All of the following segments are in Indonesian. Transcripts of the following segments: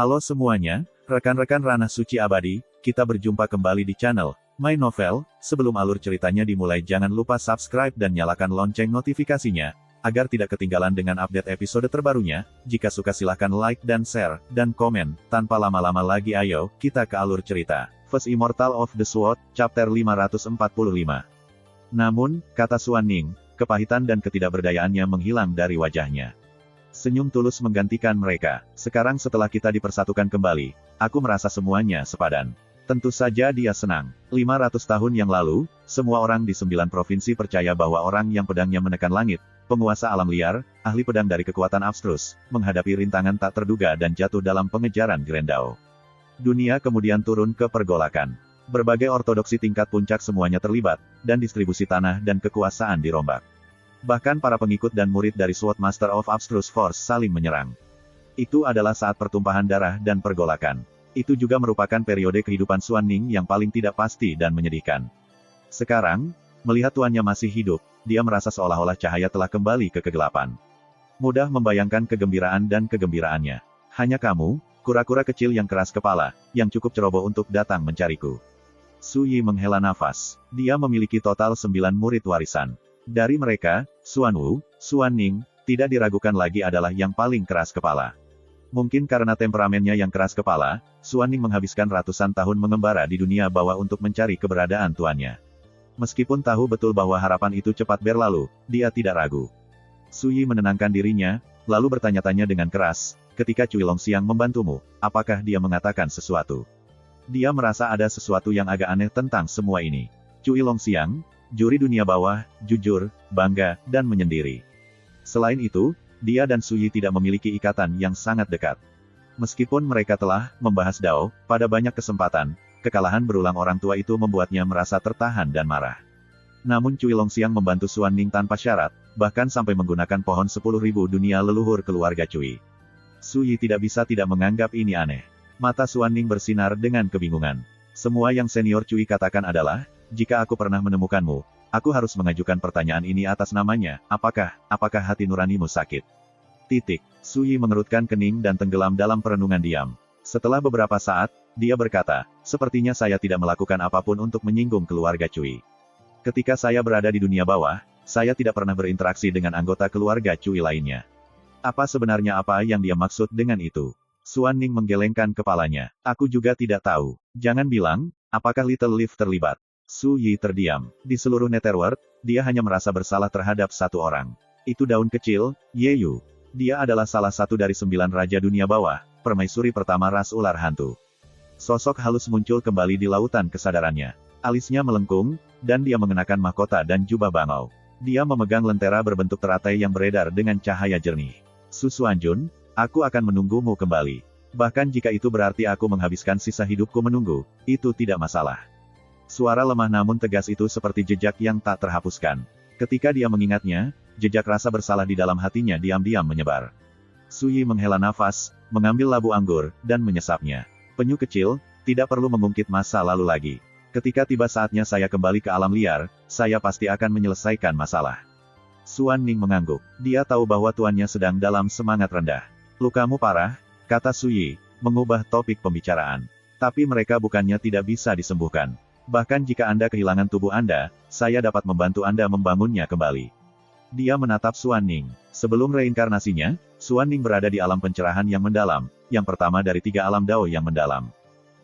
Halo semuanya, rekan-rekan Ranah Suci Abadi, kita berjumpa kembali di channel My Novel. Sebelum alur ceritanya dimulai, jangan lupa subscribe dan nyalakan lonceng notifikasinya, agar tidak ketinggalan dengan update episode terbarunya. Jika suka silahkan like dan share, dan komen. Tanpa lama-lama lagi ayo, kita ke alur cerita. First Immortal of the Sword, Chapter 545. Namun, kata Suan Ning, kepahitan dan ketidakberdayaannya menghilang dari wajahnya. Senyum tulus menggantikan mereka. Sekarang setelah kita dipersatukan kembali, aku merasa semuanya sepadan. Tentu saja dia senang. 500 tahun yang lalu, semua orang di 9 provinsi percaya bahwa orang yang pedangnya menekan langit, penguasa alam liar, ahli pedang dari kekuatan abstrus, menghadapi rintangan tak terduga dan jatuh dalam pengejaran Grendel. Dunia kemudian turun ke pergolakan. Berbagai ortodoksi tingkat puncak semuanya terlibat, dan distribusi tanah dan kekuasaan dirombak. Bahkan para pengikut dan murid dari Sword Master of Abstruse Force saling menyerang. Itu adalah saat pertumpahan darah dan pergolakan. Itu juga merupakan periode kehidupan Suan Ning yang paling tidak pasti dan menyedihkan. Sekarang, melihat tuannya masih hidup, dia merasa seolah-olah cahaya telah kembali ke kegelapan. Mudah membayangkan kegembiraan dan kegembiraannya. Hanya kamu, kura-kura kecil yang keras kepala, yang cukup ceroboh untuk datang mencariku. Su Yi menghela nafas. Dia memiliki total 9 murid warisan. Dari mereka, Suan Wu, Suan Ning, tidak diragukan lagi adalah yang paling keras kepala. Mungkin karena temperamennya yang keras kepala, Suan Ning menghabiskan ratusan tahun mengembara di dunia bawah untuk mencari keberadaan tuannya. Meskipun tahu betul bahwa harapan itu cepat berlalu, dia tidak ragu. Su Yi menenangkan dirinya, lalu bertanya-tanya dengan keras, ketika Cui Longxiang membantumu, apakah dia mengatakan sesuatu? Dia merasa ada sesuatu yang agak aneh tentang semua ini. Cui Longxiang, juri dunia bawah, jujur, bangga, dan menyendiri. Selain itu, dia dan Su Yi tidak memiliki ikatan yang sangat dekat. Meskipun mereka telah membahas Dao, pada banyak kesempatan, kekalahan berulang orang tua itu membuatnya merasa tertahan dan marah. Namun Cui Longxiang membantu Suan Ning tanpa syarat, bahkan sampai menggunakan pohon 10.000 dunia leluhur keluarga Cui. Su Yi tidak bisa tidak menganggap ini aneh. Mata Suan Ning bersinar dengan kebingungan. Semua yang senior Cui katakan adalah, jika aku pernah menemukanmu, aku harus mengajukan pertanyaan ini atas namanya, apakah hati nuranimu sakit? Su Yi mengerutkan kening dan tenggelam dalam perenungan diam. Setelah beberapa saat, dia berkata, sepertinya saya tidak melakukan apapun untuk menyinggung keluarga Cui. Ketika saya berada di dunia bawah, saya tidak pernah berinteraksi dengan anggota keluarga Cui lainnya. Apa sebenarnya apa yang dia maksud dengan itu? Suan Ning menggelengkan kepalanya. Aku juga tidak tahu. Jangan bilang, apakah Little Leaf terlibat? Su Yi terdiam. Di seluruh Netherworld, dia hanya merasa bersalah terhadap satu orang. Itu daun kecil, Ye Yu. Dia adalah salah satu dari 9 raja dunia bawah, permaisuri pertama ras ular hantu. Sosok halus muncul kembali di lautan kesadarannya. Alisnya melengkung, dan dia mengenakan mahkota dan jubah bangau. Dia memegang lentera berbentuk teratai yang beredar dengan cahaya jernih. Su Suanjun, aku akan menunggumu kembali. Bahkan jika itu berarti aku menghabiskan sisa hidupku menunggu, itu tidak masalah. Suara lemah namun tegas itu seperti jejak yang tak terhapuskan. Ketika dia mengingatnya, jejak rasa bersalah di dalam hatinya diam-diam menyebar. Su Yi menghela nafas, mengambil labu anggur, dan menyesapnya. Penyu kecil, tidak perlu mengungkit masa lalu lagi. Ketika tiba saatnya saya kembali ke alam liar, saya pasti akan menyelesaikan masalah. Suan Ning mengangguk. Dia tahu bahwa tuannya sedang dalam semangat rendah. Lukamu parah, kata Su Yi, mengubah topik pembicaraan. Tapi mereka bukannya tidak bisa disembuhkan. Bahkan jika Anda kehilangan tubuh Anda, saya dapat membantu Anda membangunnya kembali. Dia menatap Suan Ning. Sebelum reinkarnasinya, Suan Ning berada di alam pencerahan yang mendalam, yang pertama dari 3 alam Dao yang mendalam.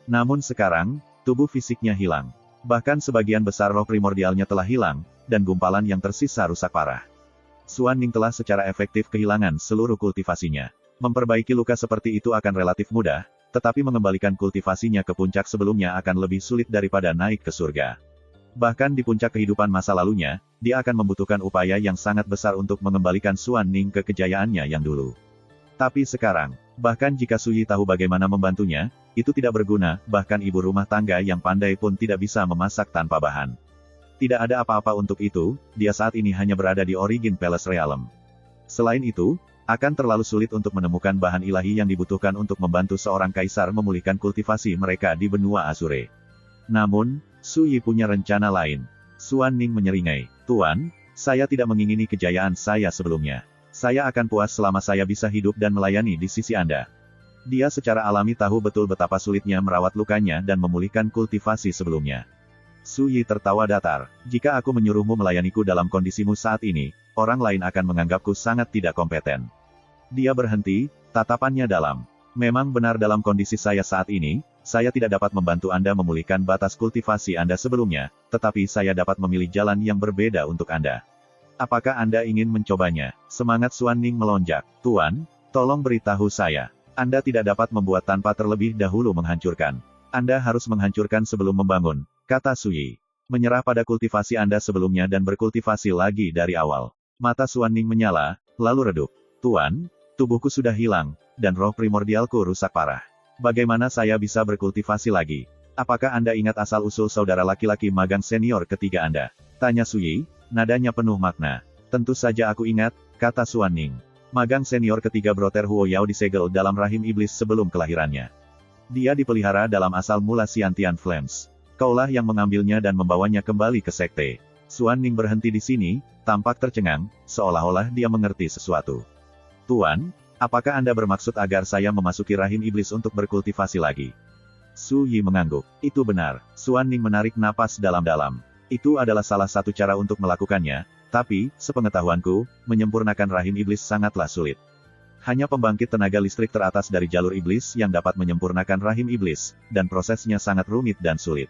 Namun sekarang, tubuh fisiknya hilang. Bahkan sebagian besar roh primordialnya telah hilang, dan gumpalan yang tersisa rusak parah. Suan Ning telah secara efektif kehilangan seluruh kultivasinya. Memperbaiki luka seperti itu akan relatif mudah, tetapi mengembalikan kultivasinya ke puncak sebelumnya akan lebih sulit daripada naik ke surga. Bahkan di puncak kehidupan masa lalunya, dia akan membutuhkan upaya yang sangat besar untuk mengembalikan Suan Ning ke kejayaannya yang dulu. Tapi sekarang, bahkan jika Su Yi tahu bagaimana membantunya, itu tidak berguna, bahkan ibu rumah tangga yang pandai pun tidak bisa memasak tanpa bahan. Tidak ada apa-apa untuk itu, dia saat ini hanya berada di Origin Palace Realm. Selain itu, akan terlalu sulit untuk menemukan bahan ilahi yang dibutuhkan untuk membantu seorang kaisar memulihkan kultivasi mereka di benua Azure. Namun, Su Yi punya rencana lain. Suan Ning menyeringai. Tuan, saya tidak mengingini kejayaan saya sebelumnya. Saya akan puas selama saya bisa hidup dan melayani di sisi Anda. Dia secara alami tahu betul betapa sulitnya merawat lukanya dan memulihkan kultivasi sebelumnya. Su Yi tertawa datar. Jika aku menyuruhmu melayaniku dalam kondisimu saat ini, orang lain akan menganggapku sangat tidak kompeten. Dia berhenti, tatapannya dalam. Memang benar dalam kondisi saya saat ini, saya tidak dapat membantu Anda memulihkan batas kultivasi Anda sebelumnya, tetapi saya dapat memilih jalan yang berbeda untuk Anda. Apakah Anda ingin mencobanya? Semangat Suan Ning melonjak. Tuan, tolong beritahu saya. Anda tidak dapat membuat tanpa terlebih dahulu menghancurkan. Anda harus menghancurkan sebelum membangun, kata Su Yi. Menyerah pada kultivasi Anda sebelumnya dan berkultivasi lagi dari awal. Mata Suan Ning menyala, lalu redup. Tuan, tubuhku sudah hilang, dan roh primordialku rusak parah. Bagaimana saya bisa berkultivasi lagi? Apakah Anda ingat asal-usul saudara laki-laki magang senior ketiga Anda? Tanya Su Yi, nadanya penuh makna. Tentu saja aku ingat, kata Suan Ning. Magang senior ketiga Brother Huo Yao disegel dalam rahim iblis sebelum kelahirannya. Dia dipelihara dalam asal mula Xiantian Flames. Kaulah yang mengambilnya dan membawanya kembali ke sekte. Suan Ning berhenti di sini, tampak tercengang, seolah-olah dia mengerti sesuatu. Tuan, apakah Anda bermaksud agar saya memasuki rahim iblis untuk berkultivasi lagi? Su Yi mengangguk. Itu benar. Suan Ning menarik napas dalam-dalam. Itu adalah salah satu cara untuk melakukannya, tapi, sepengetahuanku, menyempurnakan rahim iblis sangatlah sulit. Hanya pembangkit tenaga listrik teratas dari jalur iblis yang dapat menyempurnakan rahim iblis, dan prosesnya sangat rumit dan sulit.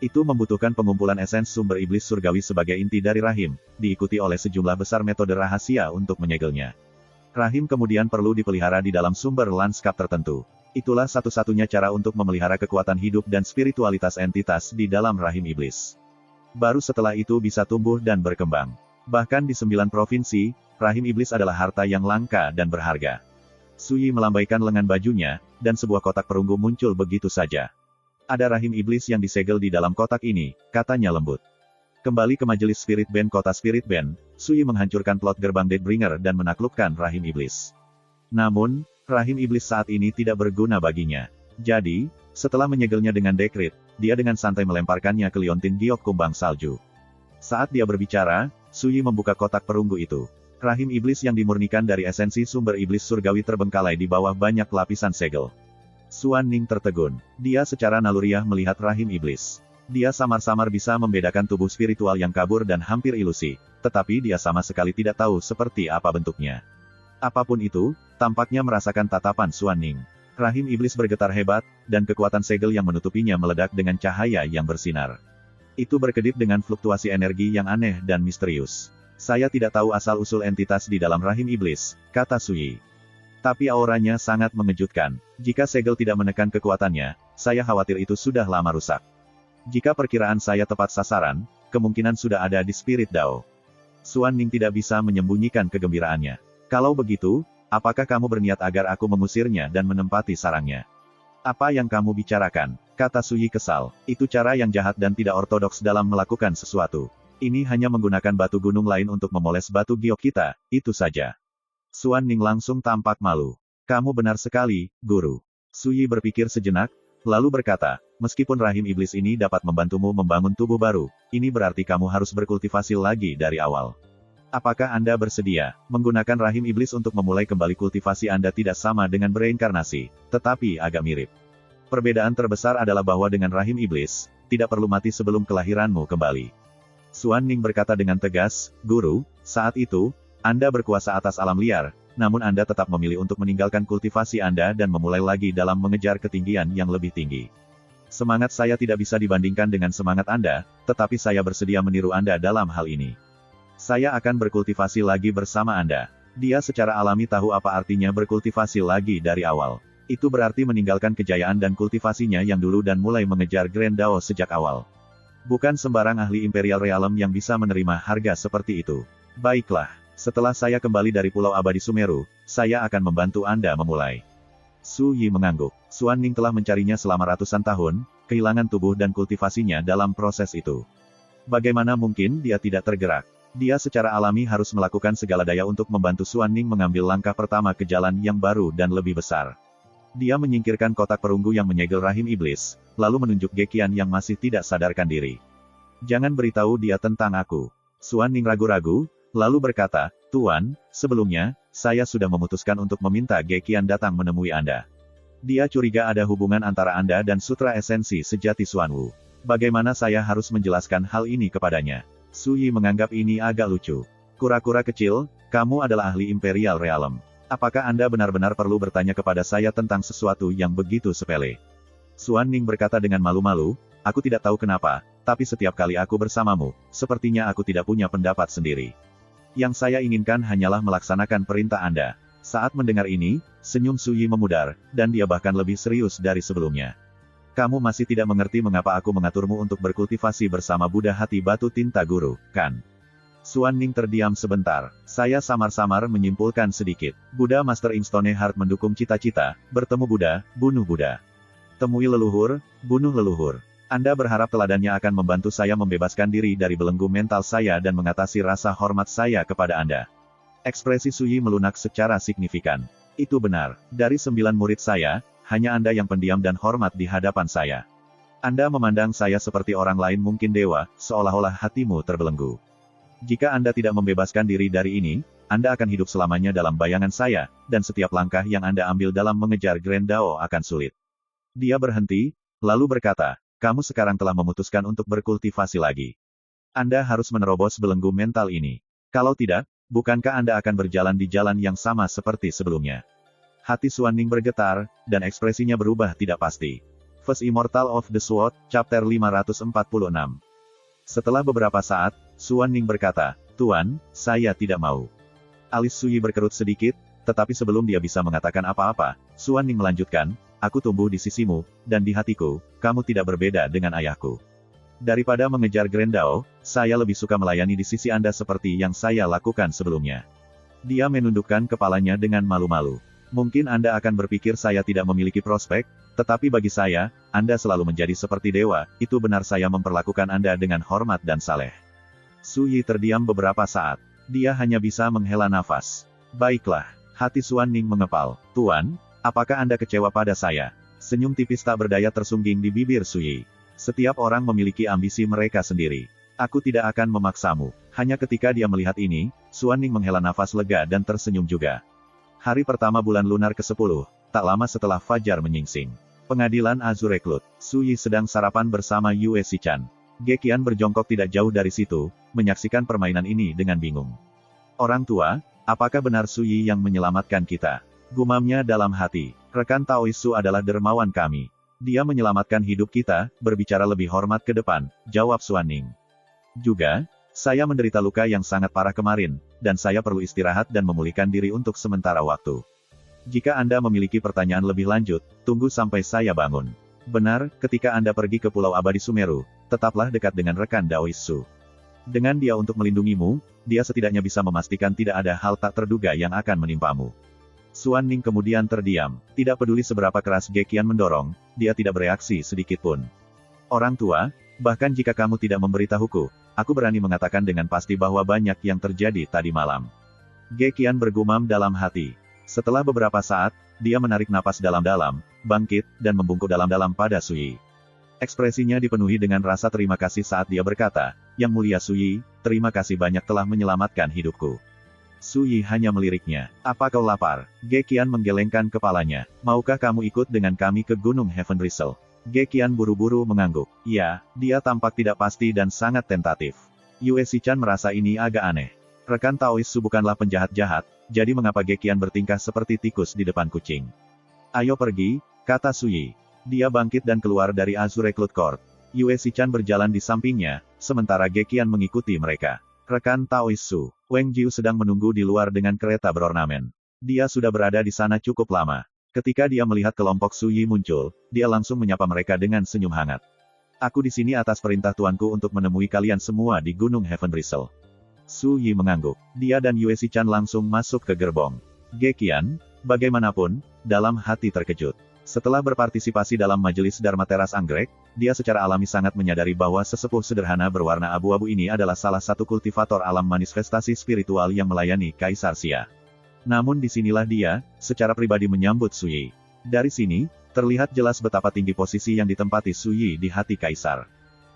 Itu membutuhkan pengumpulan esens sumber iblis surgawi sebagai inti dari rahim, diikuti oleh sejumlah besar metode rahasia untuk menyegelnya. Rahim kemudian perlu dipelihara di dalam sumber lanskap tertentu. Itulah satu-satunya cara untuk memelihara kekuatan hidup dan spiritualitas entitas di dalam rahim iblis. Baru setelah itu bisa tumbuh dan berkembang. Bahkan di 9 provinsi, rahim iblis adalah harta yang langka dan berharga. Su Yi melambaikan lengan bajunya, dan sebuah kotak perunggu muncul begitu saja. Ada rahim iblis yang disegel di dalam kotak ini, katanya lembut. Kembali ke majelis Spirit Band kota Spirit Band, Su Yi menghancurkan plot gerbang Deathbringer dan menaklukkan rahim iblis. Namun, rahim iblis saat ini tidak berguna baginya. Jadi, setelah menyegelnya dengan dekrit, dia dengan santai melemparkannya ke liontin giok kumbang salju. Saat dia berbicara, Su Yi membuka kotak perunggu itu. Rahim iblis yang dimurnikan dari esensi sumber iblis surgawi terbengkalai di bawah banyak lapisan segel. Suan Ning tertegun. Dia secara naluriah melihat rahim iblis. Dia samar-samar bisa membedakan tubuh spiritual yang kabur dan hampir ilusi, tetapi dia sama sekali tidak tahu seperti apa bentuknya. Apapun itu, tampaknya merasakan tatapan Suan Ning. Rahim iblis bergetar hebat, dan kekuatan segel yang menutupinya meledak dengan cahaya yang bersinar. Itu berkedip dengan fluktuasi energi yang aneh dan misterius. Saya tidak tahu asal-usul entitas di dalam rahim iblis, kata Su Yi. Tapi auranya sangat mengejutkan. Jika segel tidak menekan kekuatannya, saya khawatir itu sudah lama rusak. Jika perkiraan saya tepat sasaran, kemungkinan sudah ada di Spirit Dao. Suan Ning tidak bisa menyembunyikan kegembiraannya. Kalau begitu, apakah kamu berniat agar aku mengusirnya dan menempati sarangnya? Apa yang kamu bicarakan? Kata Su Yi kesal. Itu cara yang jahat dan tidak ortodoks dalam melakukan sesuatu. Ini hanya menggunakan batu gunung lain untuk memoles batu giok kita, itu saja. Suan Ning langsung tampak malu. Kamu benar sekali, Guru. Su Yi berpikir sejenak, lalu berkata, meskipun rahim iblis ini dapat membantumu membangun tubuh baru, ini berarti kamu harus berkultivasi lagi dari awal. Apakah Anda bersedia menggunakan rahim iblis untuk memulai kembali kultivasi Anda? Tidak sama dengan bereinkarnasi, tetapi agak mirip. Perbedaan terbesar adalah bahwa dengan rahim iblis, tidak perlu mati sebelum kelahiranmu kembali. Suan Ning berkata dengan tegas, Guru, saat itu, Anda berkuasa atas alam liar, namun Anda tetap memilih untuk meninggalkan kultivasi Anda dan memulai lagi dalam mengejar ketinggian yang lebih tinggi. Semangat saya tidak bisa dibandingkan dengan semangat Anda, tetapi saya bersedia meniru Anda dalam hal ini. Saya akan berkultivasi lagi bersama Anda. Dia secara alami tahu apa artinya berkultivasi lagi dari awal. Itu berarti meninggalkan kejayaan dan kultivasinya yang dulu dan mulai mengejar Grand Dao sejak awal. Bukan sembarang ahli Imperial Realm yang bisa menerima harga seperti itu. Baiklah, setelah saya kembali dari Pulau Abadi Sumeru, saya akan membantu Anda memulai. Su Yi mengangguk. Suan Ning telah mencarinya selama ratusan tahun, kehilangan tubuh dan kultivasinya dalam proses itu. Bagaimana mungkin dia tidak tergerak? Dia secara alami harus melakukan segala daya untuk membantu Suan Ning mengambil langkah pertama ke jalan yang baru dan lebih besar. Dia menyingkirkan kotak perunggu yang menyegel rahim iblis, lalu menunjuk Gekian yang masih tidak sadarkan diri. Jangan beritahu dia tentang aku. Suan Ning ragu-ragu, lalu berkata, Tuan, sebelumnya, saya sudah memutuskan untuk meminta Gekian datang menemui Anda. Dia curiga ada hubungan antara Anda dan sutra esensi sejati Xuanwu. Bagaimana saya harus menjelaskan hal ini kepadanya? Su Yi menganggap ini agak lucu. Kura-kura kecil, kamu adalah ahli Imperial Realm. Apakah Anda benar-benar perlu bertanya kepada saya tentang sesuatu yang begitu sepele? Xuan Ning berkata dengan malu-malu, aku tidak tahu kenapa, tapi setiap kali aku bersamamu, sepertinya aku tidak punya pendapat sendiri. Yang saya inginkan hanyalah melaksanakan perintah Anda. Saat mendengar ini, senyum Su Yi memudar, dan dia bahkan lebih serius dari sebelumnya. Kamu masih tidak mengerti mengapa aku mengaturmu untuk berkultivasi bersama Buddha Hati Batu Tinta Guru, kan? Xuan Ning terdiam sebentar. Saya samar-samar menyimpulkan sedikit. Buddha Master Inkstone Heart mendukung cita-cita, bertemu Buddha, bunuh Buddha. Temui leluhur, bunuh leluhur. Anda berharap teladannya akan membantu saya membebaskan diri dari belenggu mental saya dan mengatasi rasa hormat saya kepada Anda. Ekspresi Su Yi melunak secara signifikan. Itu benar, dari 9 murid saya, hanya Anda yang pendiam dan hormat di hadapan saya. Anda memandang saya seperti orang lain mungkin dewa, seolah-olah hatimu terbelenggu. Jika Anda tidak membebaskan diri dari ini, Anda akan hidup selamanya dalam bayangan saya, dan setiap langkah yang Anda ambil dalam mengejar Grand Dao akan sulit. Dia berhenti, lalu berkata, kamu sekarang telah memutuskan untuk berkultivasi lagi. Anda harus menerobos belenggu mental ini. Kalau tidak, bukankah Anda akan berjalan di jalan yang sama seperti sebelumnya? Hati Xuan Ning bergetar, dan ekspresinya berubah tidak pasti. First Immortal of the Sword, Chapter 546. Setelah beberapa saat, Xuan Ning berkata, Tuan, saya tidak mau. Alis Su Yi berkerut sedikit, tetapi sebelum dia bisa mengatakan apa-apa, Xuan Ning melanjutkan, aku tumbuh di sisimu, dan di hatiku, kamu tidak berbeda dengan ayahku. Daripada mengejar Grand Dao, saya lebih suka melayani di sisi Anda seperti yang saya lakukan sebelumnya. Dia menundukkan kepalanya dengan malu-malu. Mungkin Anda akan berpikir saya tidak memiliki prospek, tetapi bagi saya, Anda selalu menjadi seperti dewa, itu benar saya memperlakukan Anda dengan hormat dan saleh. Su Yi terdiam beberapa saat. Dia hanya bisa menghela nafas. Baiklah, hati Xuan Ning mengepal. Tuan, apakah Anda kecewa pada saya? Senyum tipis tak berdaya tersungging di bibir Su Yi. Setiap orang memiliki ambisi mereka sendiri. Aku tidak akan memaksamu. Hanya ketika dia melihat ini, Xuan Ning menghela nafas lega dan tersenyum juga. Hari pertama bulan lunar ke-10, tak lama setelah fajar menyingsing. Pengadilan Azure Cloud. Su Yi sedang sarapan bersama Yue Xichan. Ge Qian berjongkok tidak jauh dari situ, menyaksikan permainan ini dengan bingung. Orang tua, apakah benar Su Yi yang menyelamatkan kita? Gumamnya dalam hati. Rekan Taoisu adalah dermawan kami. Dia menyelamatkan hidup kita, berbicara lebih hormat ke depan, jawab Xuan Ning. Juga, saya menderita luka yang sangat parah kemarin, dan saya perlu istirahat dan memulihkan diri untuk sementara waktu. Jika Anda memiliki pertanyaan lebih lanjut, tunggu sampai saya bangun. Benar, ketika Anda pergi ke Pulau Abadi Sumeru, tetaplah dekat dengan rekan Daoisu. Dengan dia untuk melindungimu, dia setidaknya bisa memastikan tidak ada hal tak terduga yang akan menimpamu. Xuan Ning kemudian terdiam. Tidak peduli seberapa keras Ge Qian mendorong, dia tidak bereaksi sedikit pun. Orang tua, bahkan jika kamu tidak memberitahuku, aku berani mengatakan dengan pasti bahwa banyak yang terjadi tadi malam. Ge Qian bergumam dalam hati. Setelah beberapa saat, dia menarik napas dalam-dalam, bangkit, dan membungkuk dalam-dalam pada Su Yi. Ekspresinya dipenuhi dengan rasa terima kasih saat dia berkata, Yang mulia Su Yi, terima kasih banyak telah menyelamatkan hidupku. Su Yi hanya meliriknya. Apa kau lapar? Ge Qian menggelengkan kepalanya. Maukah kamu ikut dengan kami ke Gunung Heaven Bristle? Ge Qian buru-buru mengangguk. Ya, dia tampak tidak pasti dan sangat tentatif. Yue Xichan merasa ini agak aneh. Rekan Taoisu bukanlah penjahat jahat, jadi mengapa Ge Qian bertingkah seperti tikus di depan kucing? Ayo pergi, kata Su Yi. Dia bangkit dan keluar dari Azure Cloud Court. Yue Xichan berjalan di sampingnya, sementara Ge Qian mengikuti mereka. Rekan Taoisu, Wang Jiu sedang menunggu di luar dengan kereta berornamen. Dia sudah berada di sana cukup lama. Ketika dia melihat kelompok Su Yi muncul, dia langsung menyapa mereka dengan senyum hangat. Aku di sini atas perintah tuanku untuk menemui kalian semua di Gunung Heaven Bristle. Su Yi mengangguk. Dia dan Yue Xichan langsung masuk ke gerbong. Ge Qian, bagaimanapun, dalam hati terkejut. Setelah berpartisipasi dalam majelis Dharma Teras Anggrek, dia secara alami sangat menyadari bahwa sesepuh sederhana berwarna abu-abu ini adalah salah satu kultivator alam manifestasi spiritual yang melayani Kaisar Xia. Namun disinilah dia, secara pribadi menyambut Su Yi. Dari sini, terlihat jelas betapa tinggi posisi yang ditempati Su Yi di hati Kaisar.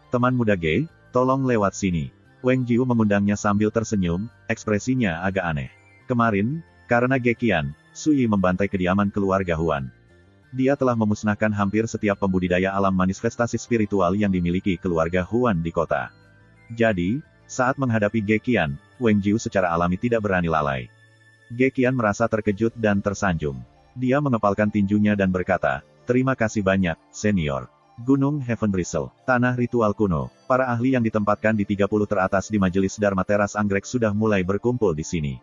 Teman muda Ge, tolong lewat sini. Wang Jiu mengundangnya sambil tersenyum, ekspresinya agak aneh. Kemarin, karena Ge Qian, Su Yi membantai kediaman keluarga Huan. Dia telah memusnahkan hampir setiap pembudidaya alam manifestasi spiritual yang dimiliki keluarga Huan di kota. Jadi, saat menghadapi Ge Qian, Wang Jiu secara alami tidak berani lalai. Ge Qian merasa terkejut dan tersanjung. Dia mengepalkan tinjunya dan berkata, "Terima kasih banyak, senior." Gunung Heaven Bristle, tanah ritual kuno. Para ahli yang ditempatkan di 30 teratas di Majelis Dharma Teras Anggrek sudah mulai berkumpul di sini.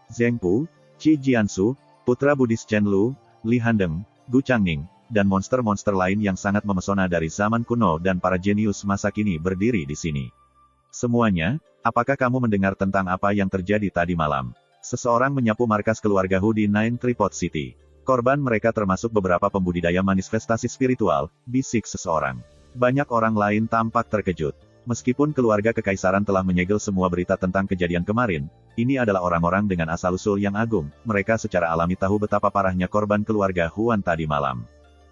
Zheng Pu, Qi Jiansu, putra Buddhis Chen Lu, Li Handeng, Gu Changning, dan monster-monster lain yang sangat memesona dari zaman kuno dan para jenius masa kini berdiri di sini. Semuanya, apakah kamu mendengar tentang apa yang terjadi tadi malam? Seseorang menyapu markas keluarga Hu di Nine Tripod City. Korban mereka termasuk beberapa pembudidaya manifestasi spiritual, bisik seseorang. Banyak orang lain tampak terkejut. Meskipun keluarga kekaisaran telah menyegel semua berita tentang kejadian kemarin, ini adalah orang-orang dengan asal-usul yang agung, mereka secara alami tahu betapa parahnya korban keluarga Huan tadi malam.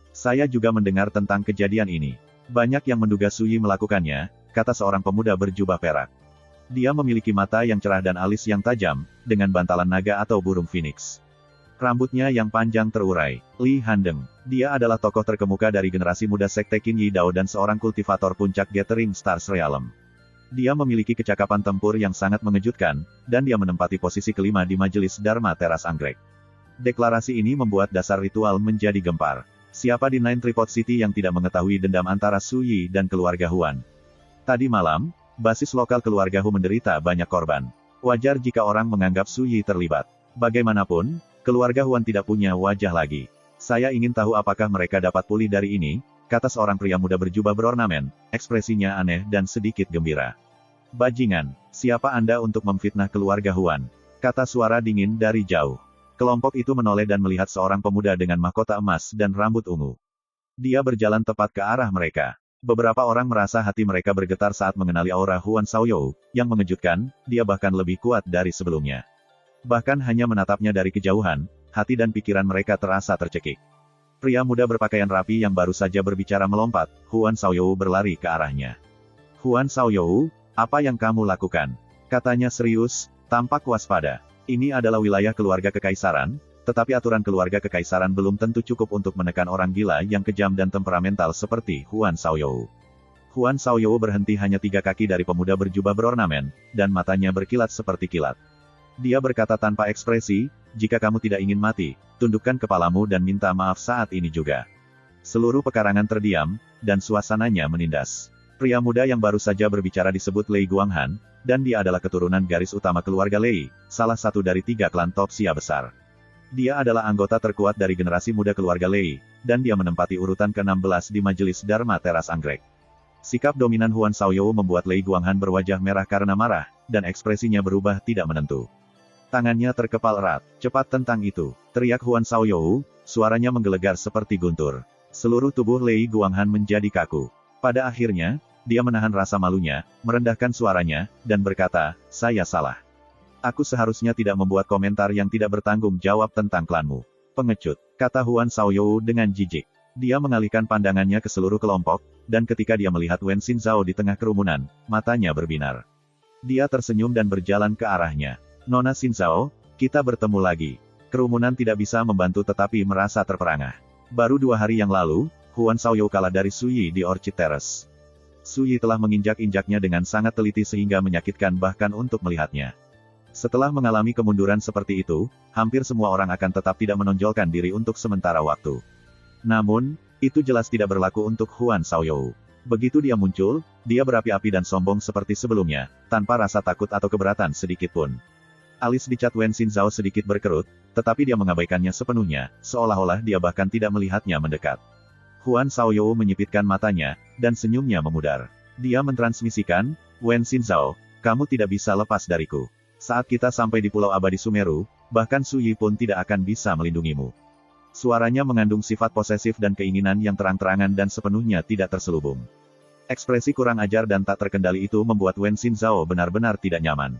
Saya juga mendengar tentang kejadian ini. Banyak yang menduga Suyi melakukannya, kata seorang pemuda berjubah perak. Dia memiliki mata yang cerah dan alis yang tajam, dengan bantalan naga atau burung phoenix. Rambutnya yang panjang terurai. Li Handeng. Dia adalah tokoh terkemuka dari generasi muda sekte Qin Yi Dao dan seorang kultivator puncak Gathering Stars Realm. Dia memiliki kecakapan tempur yang sangat mengejutkan, dan dia menempati posisi kelima di Majelis Dharma Teras Anggrek. Deklarasi ini membuat dasar ritual menjadi gempar. Siapa di Nine Tripod City yang tidak mengetahui dendam antara Su Yi dan keluarga Huan? Tadi malam, basis lokal keluarga Hu menderita banyak korban. Wajar jika orang menganggap Su Yi terlibat. Bagaimanapun, keluarga Huan tidak punya wajah lagi. Saya ingin tahu apakah mereka dapat pulih dari ini, kata seorang pria muda berjubah berornamen, ekspresinya aneh dan sedikit gembira. Bajingan, siapa Anda untuk memfitnah keluarga Huan? Kata suara dingin dari jauh. Kelompok itu menoleh dan melihat seorang pemuda dengan mahkota emas dan rambut ungu. Dia berjalan tepat ke arah mereka. Beberapa orang merasa hati mereka bergetar saat mengenali aura Huan Shaoyou, yang mengejutkan, dia bahkan lebih kuat dari sebelumnya. Bahkan hanya menatapnya dari kejauhan, hati dan pikiran mereka terasa tercekik. Pria muda berpakaian rapi yang baru saja berbicara melompat, Huan Shaoyou berlari ke arahnya. Huan Shaoyou, apa yang kamu lakukan? Katanya serius, tampak waspada. Ini adalah wilayah keluarga kekaisaran, tetapi aturan keluarga kekaisaran belum tentu cukup untuk menekan orang gila yang kejam dan temperamental seperti Huan Shaoyou. Huan Shaoyou berhenti hanya 3 kaki dari pemuda berjubah berornamen, dan matanya berkilat seperti kilat. Dia berkata tanpa ekspresi, jika kamu tidak ingin mati, tundukkan kepalamu dan minta maaf saat ini juga. Seluruh pekarangan terdiam, dan suasananya menindas. Pria muda yang baru saja berbicara disebut Lei Guanghan, dan dia adalah keturunan garis utama keluarga Lei, salah satu dari 3 klan top Xia besar. Dia adalah anggota terkuat dari generasi muda keluarga Lei, dan dia menempati urutan ke-16 di Majelis Dharma Teras Anggrek. Sikap dominan Huan Shaoyou membuat Lei Guanghan berwajah merah karena marah, dan ekspresinya berubah tidak menentu. Tangannya terkepal erat. Cepat tentang itu, teriak Huan Shaoyou, suaranya menggelegar seperti guntur. Seluruh tubuh Lei Guanghan menjadi kaku. Pada akhirnya, dia menahan rasa malunya, merendahkan suaranya, dan berkata, saya salah. Aku seharusnya tidak membuat komentar yang tidak bertanggung jawab tentang klanmu. Pengecut, kata Huan Shaoyou dengan jijik. Dia mengalihkan pandangannya ke seluruh kelompok, dan ketika dia melihat Wen Xinzhao di tengah kerumunan, matanya berbinar. Dia tersenyum dan berjalan ke arahnya. Nona Xinzhao, kita bertemu lagi. Kerumunan tidak bisa membantu tetapi merasa terperangah. Baru 2 hari yang lalu, Huan Shaoyou kalah dari Su Yi di Orchid Terrace. Su Yi telah menginjak-injaknya dengan sangat teliti sehingga menyakitkan bahkan untuk melihatnya. Setelah mengalami kemunduran seperti itu, hampir semua orang akan tetap tidak menonjolkan diri untuk sementara waktu. Namun, itu jelas tidak berlaku untuk Huan Shaoyou. Begitu dia muncul, dia berapi-api dan sombong seperti sebelumnya, tanpa rasa takut atau keberatan sedikitpun. Alis dicat Wen Xinzhao sedikit berkerut, tetapi dia mengabaikannya sepenuhnya, seolah-olah dia bahkan tidak melihatnya mendekat. Huan Shaoyou menyipitkan matanya, dan senyumnya memudar. Dia mentransmisikan, Wen Xinzhao, kamu tidak bisa lepas dariku. Saat kita sampai di Pulau Abadi Sumeru, bahkan Su Yi pun tidak akan bisa melindungimu. Suaranya mengandung sifat posesif dan keinginan yang terang-terangan dan sepenuhnya tidak terselubung. Ekspresi kurang ajar dan tak terkendali itu membuat Wen Xinzhao benar-benar tidak nyaman.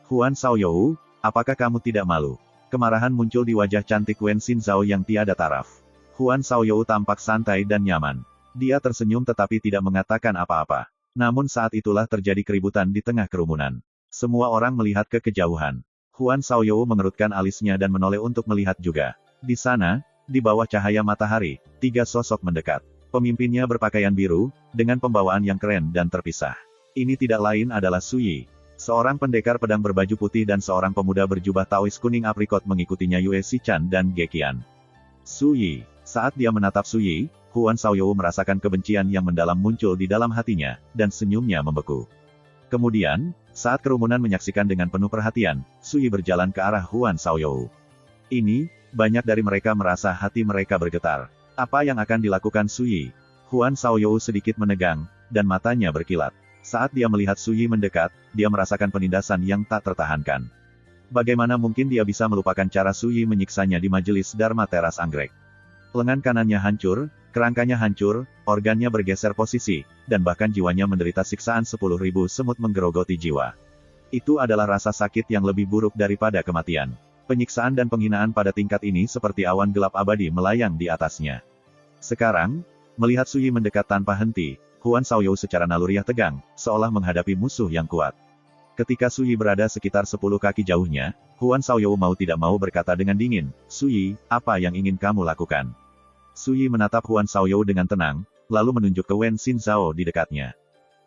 Huan Shaoyou, apakah kamu tidak malu? Kemarahan muncul di wajah cantik Wen Xinzhao yang tiada taraf. Huan Shaoyou tampak santai dan nyaman. Dia tersenyum tetapi tidak mengatakan apa-apa. Namun saat itulah terjadi keributan di tengah kerumunan. Semua orang melihat ke kejauhan. Huan Shaoyou mengerutkan alisnya dan menoleh untuk melihat juga. Di sana, Di bawah cahaya matahari, 3 sosok mendekat. Pemimpinnya berpakaian biru, dengan pembawaan yang keren dan terpisah. Ini tidak lain adalah Su Yi. Seorang pendekar pedang berbaju putih dan seorang pemuda berjubah Taois kuning aprikot mengikutinya Yue Xichan dan Ge Qian. Su Yi. Saat dia menatap Su Yi, Huan Xiaoyou merasakan kebencian yang mendalam muncul di dalam hatinya, dan senyumnya membeku. Kemudian, saat kerumunan menyaksikan dengan penuh perhatian, Su Yi berjalan ke arah Huan Xiaoyou. Ini, banyak dari mereka merasa hati mereka bergetar. Apa yang akan dilakukan Su Yi? Huan Xiaoyou sedikit menegang, dan matanya berkilat. Saat dia melihat Su Yi mendekat, dia merasakan penindasan yang tak tertahankan. Bagaimana mungkin dia bisa melupakan cara Su Yi menyiksanya di majelis Dharma Teras Anggrek? Lengan kanannya hancur, kerangkanya hancur, organnya bergeser posisi, dan bahkan jiwanya menderita siksaan 10.000 semut menggerogoti jiwa. Itu adalah rasa sakit yang lebih buruk daripada kematian. Penyiksaan dan penghinaan pada tingkat ini seperti awan gelap abadi melayang di atasnya. Sekarang, melihat Su Yi mendekat tanpa henti, Huan Xiaoyou secara naluriah tegang, seolah menghadapi musuh yang kuat. Ketika Su Yi berada sekitar 10 kaki jauhnya, Huan Xiaoyou mau tidak mau berkata dengan dingin, "Su Yi, apa yang ingin kamu lakukan?" Su Yi menatap Huan Xiaoyou dengan tenang, lalu menunjuk ke Wen Xinzhao di dekatnya.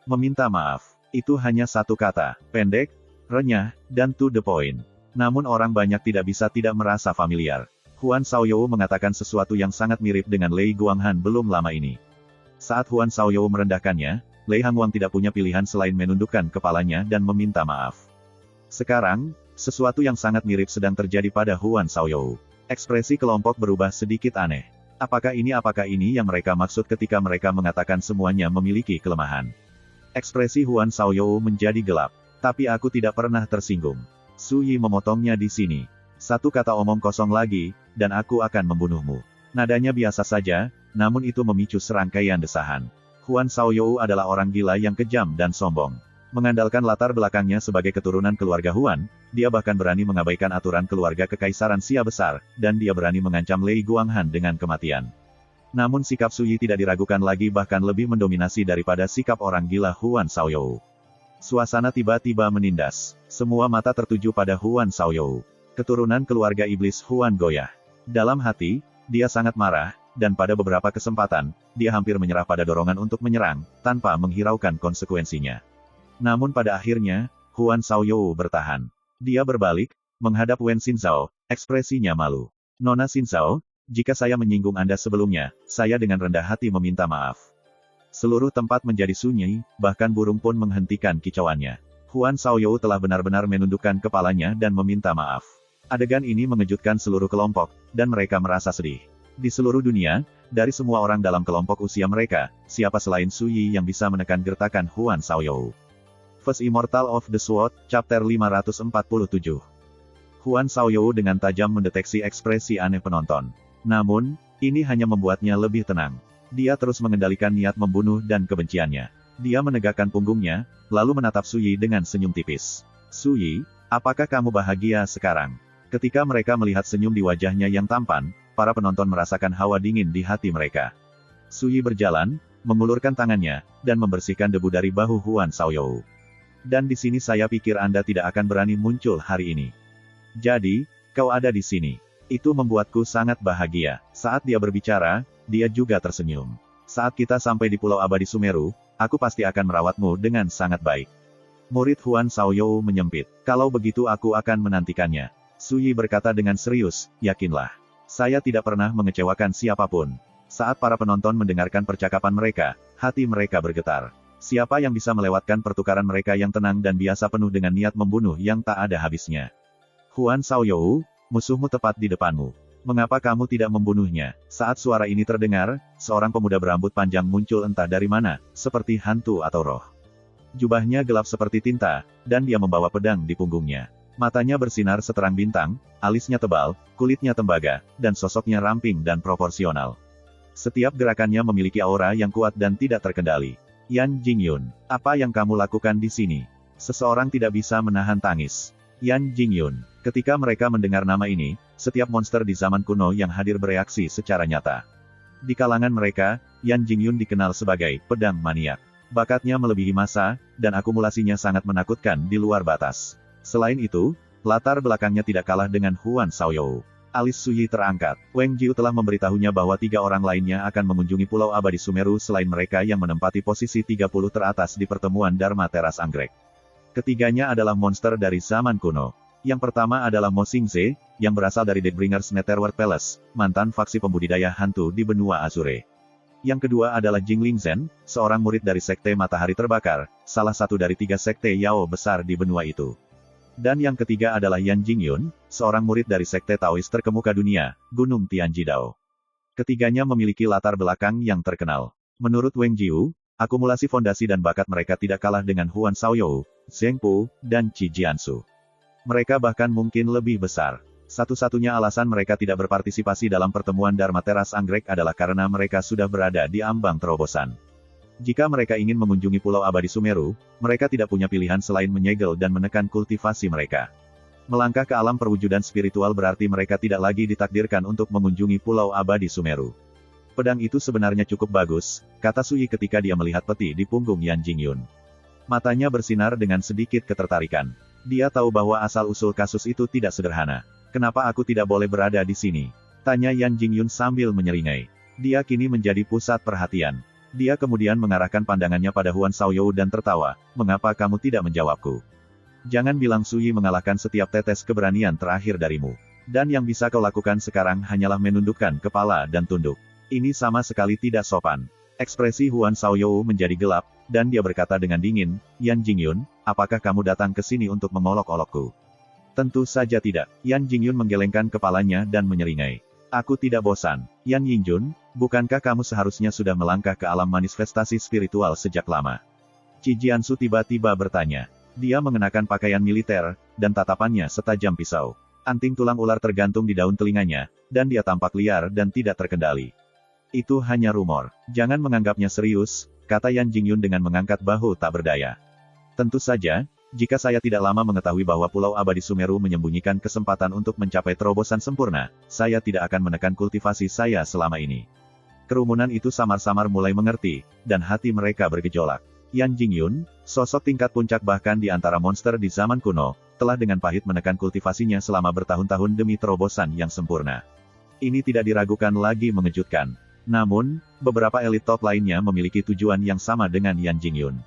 Meminta maaf. Itu hanya satu kata, pendek, renyah, dan to the point. Namun orang banyak tidak bisa tidak merasa familiar. Huan Xiaoyou mengatakan sesuatu yang sangat mirip dengan Lei Guanghan belum lama ini. Saat Huan Xiaoyou merendahkannya, Lei Hangwang tidak punya pilihan selain menundukkan kepalanya dan meminta maaf. Sekarang, sesuatu yang sangat mirip sedang terjadi pada Huan Xiaoyou. Ekspresi kelompok berubah sedikit aneh. Apakah ini yang mereka maksud ketika mereka mengatakan semuanya memiliki kelemahan? Ekspresi Huan Xiaoyou menjadi gelap. Tapi aku tidak pernah tersinggung. Su Yi memotongnya di sini. Satu kata omong kosong lagi, dan aku akan membunuhmu. Nadanya biasa saja, namun itu memicu serangkaian desahan. Huan Xiaoyou adalah orang gila yang kejam dan sombong. Mengandalkan latar belakangnya sebagai keturunan keluarga Huan, dia bahkan berani mengabaikan aturan keluarga kekaisaran Xia besar, dan dia berani mengancam Lei Guanghan dengan kematian. Namun sikap Su Yi tidak diragukan lagi, bahkan lebih mendominasi daripada sikap orang gila Huan Xiaoyou. Suasana tiba-tiba menindas. Semua mata tertuju pada Huan Xiaoyou. Keturunan keluarga iblis Huan goyah. Dalam hati, dia sangat marah, dan pada beberapa kesempatan, dia hampir menyerah pada dorongan untuk menyerang, tanpa menghiraukan konsekuensinya. Namun pada akhirnya, Huan Xiaoyou bertahan. Dia berbalik, menghadap Wen Xinzhao, ekspresinya malu. "Nona Xinzhao, jika saya menyinggung Anda sebelumnya, saya dengan rendah hati meminta maaf." Seluruh tempat menjadi sunyi, bahkan burung pun menghentikan kicauannya. Huan Xiaoyou telah benar-benar menundukkan kepalanya dan meminta maaf. Adegan ini mengejutkan seluruh kelompok, dan mereka merasa sedih. Di seluruh dunia, dari semua orang dalam kelompok usia mereka, siapa selain Su Yi yang bisa menekan gertakan Huan Xiaoyou? First Immortal of the Sword, Chapter 547. Huan Xiaoyou dengan tajam mendeteksi ekspresi aneh penonton. Namun, ini hanya membuatnya lebih tenang. Dia terus mengendalikan niat membunuh dan kebenciannya. Dia menegakkan punggungnya, lalu menatap Su Yi dengan senyum tipis. "Su Yi, apakah kamu bahagia sekarang?" Ketika mereka melihat senyum di wajahnya yang tampan, para penonton merasakan hawa dingin di hati mereka. Su Yi berjalan, mengulurkan tangannya, dan membersihkan debu dari bahu Huan Xiaoyou. "Dan di sini saya pikir Anda tidak akan berani muncul hari ini. Jadi, kau ada di sini. Itu membuatku sangat bahagia." Saat dia berbicara, dia juga tersenyum. "Saat kita sampai di Pulau Abadi Sumeru, aku pasti akan merawatmu dengan sangat baik." Murid Huan Xiaoyou menyempit. "Kalau begitu aku akan menantikannya." Su Yi berkata dengan serius, "Yakinlah. Saya tidak pernah mengecewakan siapapun." Saat para penonton mendengarkan percakapan mereka, hati mereka bergetar. Siapa yang bisa melewatkan pertukaran mereka yang tenang dan biasa penuh dengan niat membunuh yang tak ada habisnya? "Huan Xiaoyou, musuhmu tepat di depanmu. Mengapa kamu tidak membunuhnya?" Saat suara ini terdengar, seorang pemuda berambut panjang muncul entah dari mana, seperti hantu atau roh. Jubahnya gelap seperti tinta, dan dia membawa pedang di punggungnya. Matanya bersinar seterang bintang, alisnya tebal, kulitnya tembaga, dan sosoknya ramping dan proporsional. Setiap gerakannya memiliki aura yang kuat dan tidak terkendali. "Yan Jingyun, apa yang kamu lakukan di sini?" Seseorang tidak bisa menahan tangis. Yan Jingyun. Ketika mereka mendengar nama ini, setiap monster di zaman kuno yang hadir bereaksi secara nyata. Di kalangan mereka, Yan Jingyun dikenal sebagai pedang maniak. Bakatnya melebihi masa, dan akumulasinya sangat menakutkan di luar batas. Selain itu, latar belakangnya tidak kalah dengan Huan Xiaoyou. Alis Suyi terangkat. Wang Jiu telah memberitahunya bahwa 3 orang lainnya akan mengunjungi Pulau Abadi Sumeru selain mereka yang menempati posisi 30 teratas di pertemuan Dharma Teras Anggrek. Ketiganya adalah monster dari zaman kuno. Yang pertama adalah Mo Xingze, yang berasal dari Deathbringers Netherworld Palace, mantan faksi pembudidaya hantu di benua Azure. Yang kedua adalah Jing Lingzhen, seorang murid dari Sekte Matahari Terbakar, salah satu dari 3 sekte Yao besar di benua itu. Dan yang ketiga adalah Yan Jingyun, seorang murid dari Sekte Taois terkemuka dunia, Gunung Tianjidao. Ketiganya memiliki latar belakang yang terkenal. Menurut Wang Jiu, akumulasi fondasi dan bakat mereka tidak kalah dengan Huan Shaoyou, Zheng Pu, dan Qi Jiansu. Mereka bahkan mungkin lebih besar. Satu-satunya alasan mereka tidak berpartisipasi dalam pertemuan Dharma Teras Anggrek adalah karena mereka sudah berada di ambang terobosan. Jika mereka ingin mengunjungi Pulau Abadi Sumeru, mereka tidak punya pilihan selain menyegel dan menekan kultivasi mereka. Melangkah ke alam perwujudan spiritual berarti mereka tidak lagi ditakdirkan untuk mengunjungi Pulau Abadi Sumeru. Pedang itu sebenarnya cukup bagus, kata Suyi ketika dia melihat peti di punggung Yan Jingyun. Matanya bersinar dengan sedikit ketertarikan. Dia tahu bahwa asal-usul kasus itu tidak sederhana. Kenapa aku tidak boleh berada di sini? Tanya Yan Jingyun sambil menyeringai. Dia kini menjadi pusat perhatian. Dia kemudian mengarahkan pandangannya pada Huan Shaoyou dan tertawa, mengapa kamu tidak menjawabku? Jangan bilang Suyi mengalahkan setiap tetes keberanian terakhir darimu. Dan yang bisa kau lakukan sekarang hanyalah menundukkan kepala dan tunduk. Ini sama sekali tidak sopan. Ekspresi Huan Shaoyou menjadi gelap, dan dia berkata dengan dingin, Yan Jingyun, apakah kamu datang ke sini untuk mengolok-olokku? Tentu saja tidak. Yan Jingyun menggelengkan kepalanya dan menyeringai. Aku tidak bosan. Yan Yingjun, bukankah kamu seharusnya sudah melangkah ke alam manifestasi spiritual sejak lama? Qi Jiansu tiba-tiba bertanya. Dia mengenakan pakaian militer, dan tatapannya setajam pisau. Anting tulang ular tergantung di daun telinganya, dan dia tampak liar dan tidak terkendali. Itu hanya rumor. Jangan menganggapnya serius, kata Yan Jingyun dengan mengangkat bahu tak berdaya. Tentu saja, jika saya tidak lama mengetahui bahwa Pulau Abadi Sumeru menyembunyikan kesempatan untuk mencapai terobosan sempurna, saya tidak akan menekan kultivasi saya selama ini. Kerumunan itu samar-samar mulai mengerti, dan hati mereka bergejolak. Yan Jingyun, sosok tingkat puncak bahkan di antara monster di zaman kuno, telah dengan pahit menekan kultivasinya selama bertahun-tahun demi terobosan yang sempurna. Ini tidak diragukan lagi mengejutkan. Namun, beberapa elit top lainnya memiliki tujuan yang sama dengan Yan Jingyun.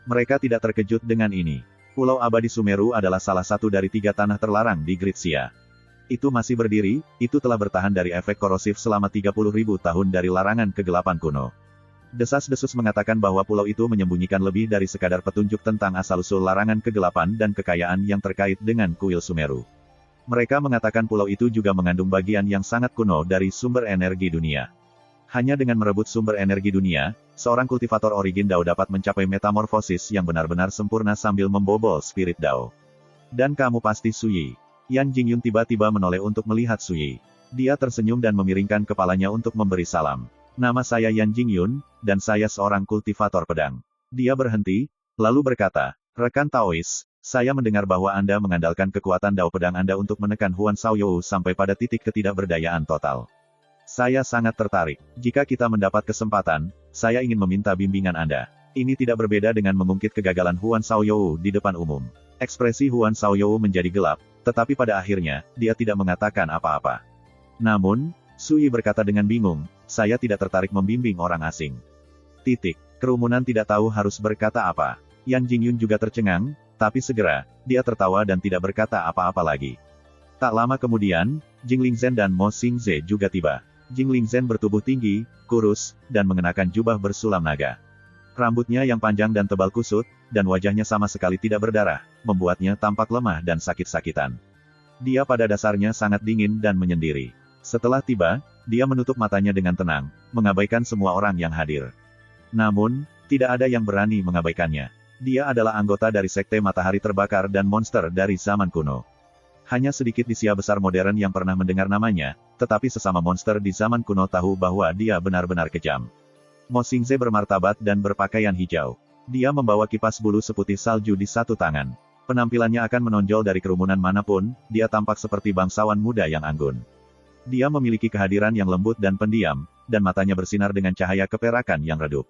Mereka tidak terkejut dengan ini. Pulau Abadi Sumeru adalah salah satu dari 3 tanah terlarang di Gritsia. Itu masih berdiri, itu telah bertahan dari efek korosif selama 30.000 tahun dari larangan kegelapan kuno. Desas-desus mengatakan bahwa pulau itu menyembunyikan lebih dari sekadar petunjuk tentang asal-usul larangan kegelapan dan kekayaan yang terkait dengan kuil Sumeru. Mereka mengatakan pulau itu juga mengandung bagian yang sangat kuno dari sumber energi dunia. Hanya dengan merebut sumber energi dunia, seorang kultivator origin Dao dapat mencapai metamorfosis yang benar-benar sempurna sambil membobol spirit Dao. Dan kamu pasti Suyi. Yan Jingyun tiba-tiba menoleh untuk melihat Suyi. Dia tersenyum dan memiringkan kepalanya untuk memberi salam. Nama saya Yan Jingyun, dan saya seorang kultivator pedang. Dia berhenti, lalu berkata, rekan Taois, saya mendengar bahwa Anda mengandalkan kekuatan Dao pedang Anda untuk menekan Huan Shaoyou sampai pada titik ketidakberdayaan total. Saya sangat tertarik. Jika kita mendapat kesempatan, saya ingin meminta bimbingan Anda. Ini tidak berbeda dengan mengungkit kegagalan Huan Shaoyou di depan umum. Ekspresi Huan Shaoyou menjadi gelap, tetapi pada akhirnya, dia tidak mengatakan apa-apa. Namun, Suyi berkata dengan bingung, saya tidak tertarik membimbing orang asing. Kerumunan tidak tahu harus berkata apa. Yan Jingyun juga tercengang, tapi segera, dia tertawa dan tidak berkata apa-apa lagi. Tak lama kemudian, Jing Lingzhen dan Mo Xingze juga tiba. Jing Lingzhen bertubuh tinggi, kurus, dan mengenakan jubah bersulam naga. Rambutnya yang panjang dan tebal kusut, dan wajahnya sama sekali tidak berdarah, membuatnya tampak lemah dan sakit-sakitan. Dia pada dasarnya sangat dingin dan menyendiri. Setelah tiba, dia menutup matanya dengan tenang, mengabaikan semua orang yang hadir. Namun, tidak ada yang berani mengabaikannya. Dia adalah anggota dari Sekte Matahari Terbakar dan monster dari zaman kuno. Hanya sedikit di Sia besar modern yang pernah mendengar namanya, tetapi sesama monster di zaman kuno tahu bahwa dia benar-benar kejam. Mo Xingze bermartabat dan berpakaian hijau. Dia membawa kipas bulu seputih salju di satu tangan. Penampilannya akan menonjol dari kerumunan manapun, dia tampak seperti bangsawan muda yang anggun. Dia memiliki kehadiran yang lembut dan pendiam, dan matanya bersinar dengan cahaya keperakan yang redup.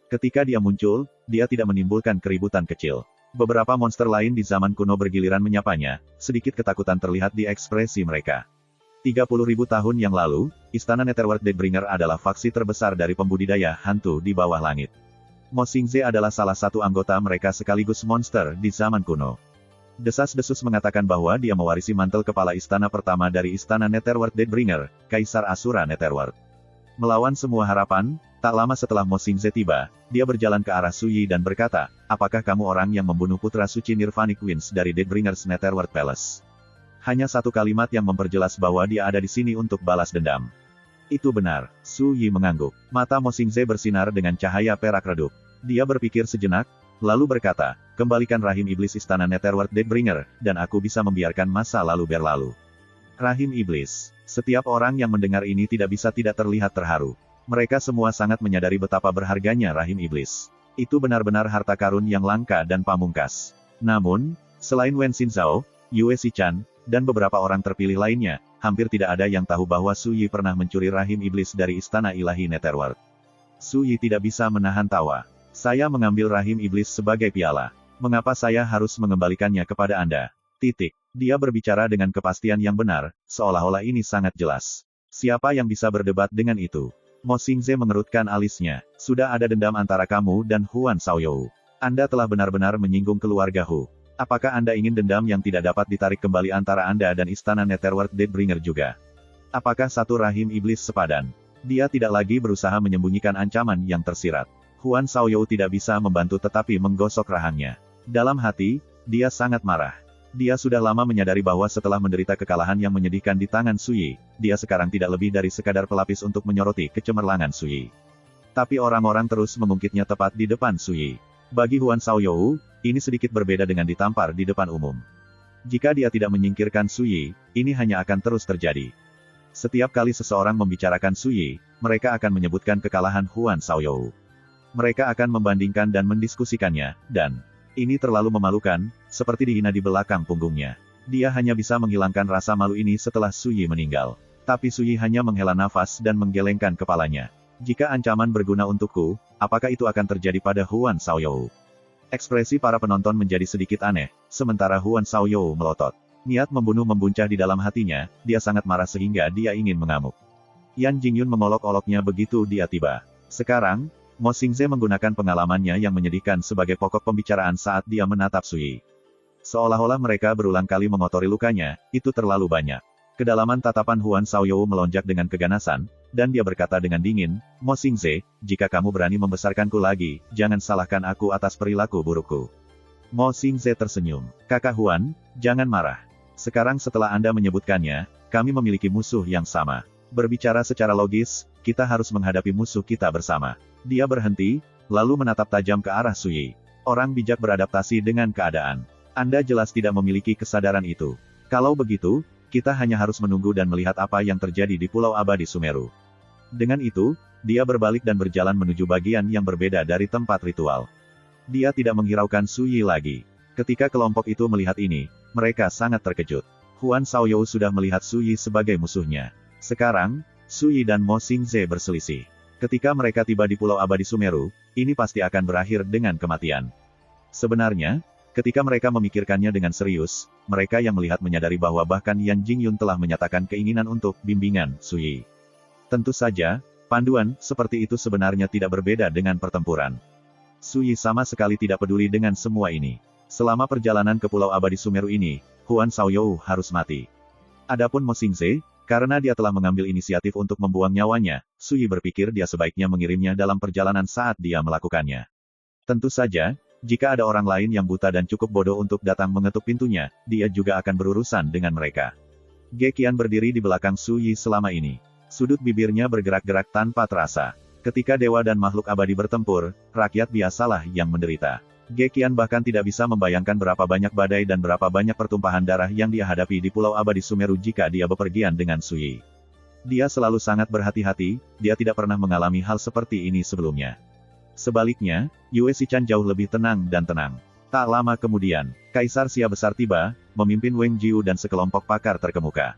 Ketika dia muncul, dia tidak menimbulkan keributan kecil. Beberapa monster lain di zaman kuno bergiliran menyapanya, sedikit ketakutan terlihat di ekspresi mereka. 30.000 tahun yang lalu, Istana Netherworld Deathbringer adalah faksi terbesar dari pembudidaya hantu di bawah langit. Mo Xingze adalah salah satu anggota mereka sekaligus monster di zaman kuno. Desas-desus mengatakan bahwa dia mewarisi mantel kepala istana pertama dari Istana Netherworld Deathbringer, Kaisar Asura Netherworld. Melawan semua harapan, tak lama setelah Mo Xingze tiba, dia berjalan ke arah Su Yi dan berkata, "Apakah kamu orang yang membunuh putra suci Nirvanic Winds dari Deathbringer's Netherworld Palace?" Hanya satu kalimat yang memperjelas bahwa dia ada di sini untuk balas dendam. Itu benar, Su Yi mengangguk. Mata Mo Xingze bersinar dengan cahaya perak redup. Dia berpikir sejenak, lalu berkata, "Kembalikan rahim iblis Istana Netherworld Deathbringer, dan aku bisa membiarkan masa lalu berlalu." Rahim iblis. Setiap orang yang mendengar ini tidak bisa tidak terlihat terharu. Mereka semua sangat menyadari betapa berharganya rahim iblis. Itu benar-benar harta karun yang langka dan pamungkas. Namun, selain Wen Xinzhao, Yue Xichan, dan beberapa orang terpilih lainnya, hampir tidak ada yang tahu bahwa Su Yi pernah mencuri rahim iblis dari Istana Ilahi Netherworld. Su Yi tidak bisa menahan tawa. "Saya mengambil rahim iblis sebagai piala. Mengapa saya harus mengembalikannya kepada Anda?" Dia berbicara dengan kepastian yang benar, seolah-olah ini sangat jelas. Siapa yang bisa berdebat dengan itu? Mo Xingze mengerutkan alisnya. "Sudah ada dendam antara kamu dan Huan Shaoyou. Anda telah benar-benar menyinggung keluarga Hu. Apakah Anda ingin dendam yang tidak dapat ditarik kembali antara Anda dan Istana Netherworld Deathbringer juga? Apakah satu rahim iblis sepadan?" Dia tidak lagi berusaha menyembunyikan ancaman yang tersirat. Huan Shaoyou tidak bisa membantu tetapi menggosok rahangnya. Dalam hati, dia sangat marah. Dia sudah lama menyadari bahwa setelah menderita kekalahan yang menyedihkan di tangan Su Yi, dia sekarang tidak lebih dari sekadar pelapis untuk menyoroti kecemerlangan Su Yi. Tapi orang-orang terus mengungkitnya tepat di depan Su Yi. Bagi Huan Shaoyou, ini sedikit berbeda dengan ditampar di depan umum. Jika dia tidak menyingkirkan Su Yi, ini hanya akan terus terjadi. Setiap kali seseorang membicarakan Su Yi, mereka akan menyebutkan kekalahan Huan Shaoyou. Mereka akan membandingkan dan mendiskusikannya, dan ini terlalu memalukan, seperti dihina di belakang punggungnya. Dia hanya bisa menghilangkan rasa malu ini setelah Su Yi meninggal. Tapi Su Yi hanya menghela nafas dan menggelengkan kepalanya. "Jika ancaman berguna untukku, apakah itu akan terjadi pada Huan Shaoyou?" Ekspresi para penonton menjadi sedikit aneh, sementara Huan Shaoyou melotot. Niat membunuh membuncah di dalam hatinya, dia sangat marah sehingga dia ingin mengamuk. Yan Jingyun mengolok-oloknya begitu dia tiba. Sekarang, Mo Xingze menggunakan pengalamannya yang menyedihkan sebagai pokok pembicaraan saat dia menatap Su Yi. Seolah-olah mereka berulang kali mengotori lukanya, itu terlalu banyak. Kedalaman tatapan Huan Shaoyou melonjak dengan keganasan, dan dia berkata dengan dingin, "Mo Xingze, jika kamu berani membesarkanku lagi, jangan salahkan aku atas perilaku burukku." Mo Xingze tersenyum. "Kakak Huan, jangan marah. Sekarang setelah Anda menyebutkannya, kami memiliki musuh yang sama. Berbicara secara logis, kita harus menghadapi musuh kita bersama." Dia berhenti, lalu menatap tajam ke arah Su Yi. "Orang bijak beradaptasi dengan keadaan. Anda jelas tidak memiliki kesadaran itu. Kalau begitu, kita hanya harus menunggu dan melihat apa yang terjadi di Pulau Abadi Sumeru." Dengan itu, dia berbalik dan berjalan menuju bagian yang berbeda dari tempat ritual. Dia tidak menghiraukan Su Yi lagi. Ketika kelompok itu melihat ini, mereka sangat terkejut. Huan Shaoyou sudah melihat Su Yi sebagai musuhnya. Sekarang, Su Yi dan Mo Xingze berselisih. Ketika mereka tiba di Pulau Abadi Sumeru, ini pasti akan berakhir dengan kematian. Sebenarnya, ketika mereka memikirkannya dengan serius, mereka yang melihat menyadari bahwa bahkan Yan Jingyun telah menyatakan keinginan untuk bimbingan Su Yi. Tentu saja, panduan seperti itu sebenarnya tidak berbeda dengan pertempuran. Su Yi sama sekali tidak peduli dengan semua ini. Selama perjalanan ke Pulau Abadi Sumeru ini, Huan Shaoyou harus mati. Adapun Mo Xingze, karena dia telah mengambil inisiatif untuk membuang nyawanya, Su Yi berpikir dia sebaiknya mengirimnya dalam perjalanan saat dia melakukannya. Tentu saja, jika ada orang lain yang buta dan cukup bodoh untuk datang mengetuk pintunya, dia juga akan berurusan dengan mereka. Ge Qian berdiri di belakang Su Yi selama ini. Sudut bibirnya bergerak-gerak tanpa terasa. Ketika dewa dan makhluk abadi bertempur, rakyat biasalah yang menderita. Ge Qian bahkan tidak bisa membayangkan berapa banyak badai dan berapa banyak pertumpahan darah yang dia hadapi di Pulau Abadi Sumeru jika dia bepergian dengan Su Yi. Dia selalu sangat berhati-hati, dia tidak pernah mengalami hal seperti ini sebelumnya. Sebaliknya, Yue Xichan jauh lebih tenang dan tenang. Tak lama kemudian, Kaisar Xia besar tiba, memimpin Wang Jiu dan sekelompok pakar terkemuka.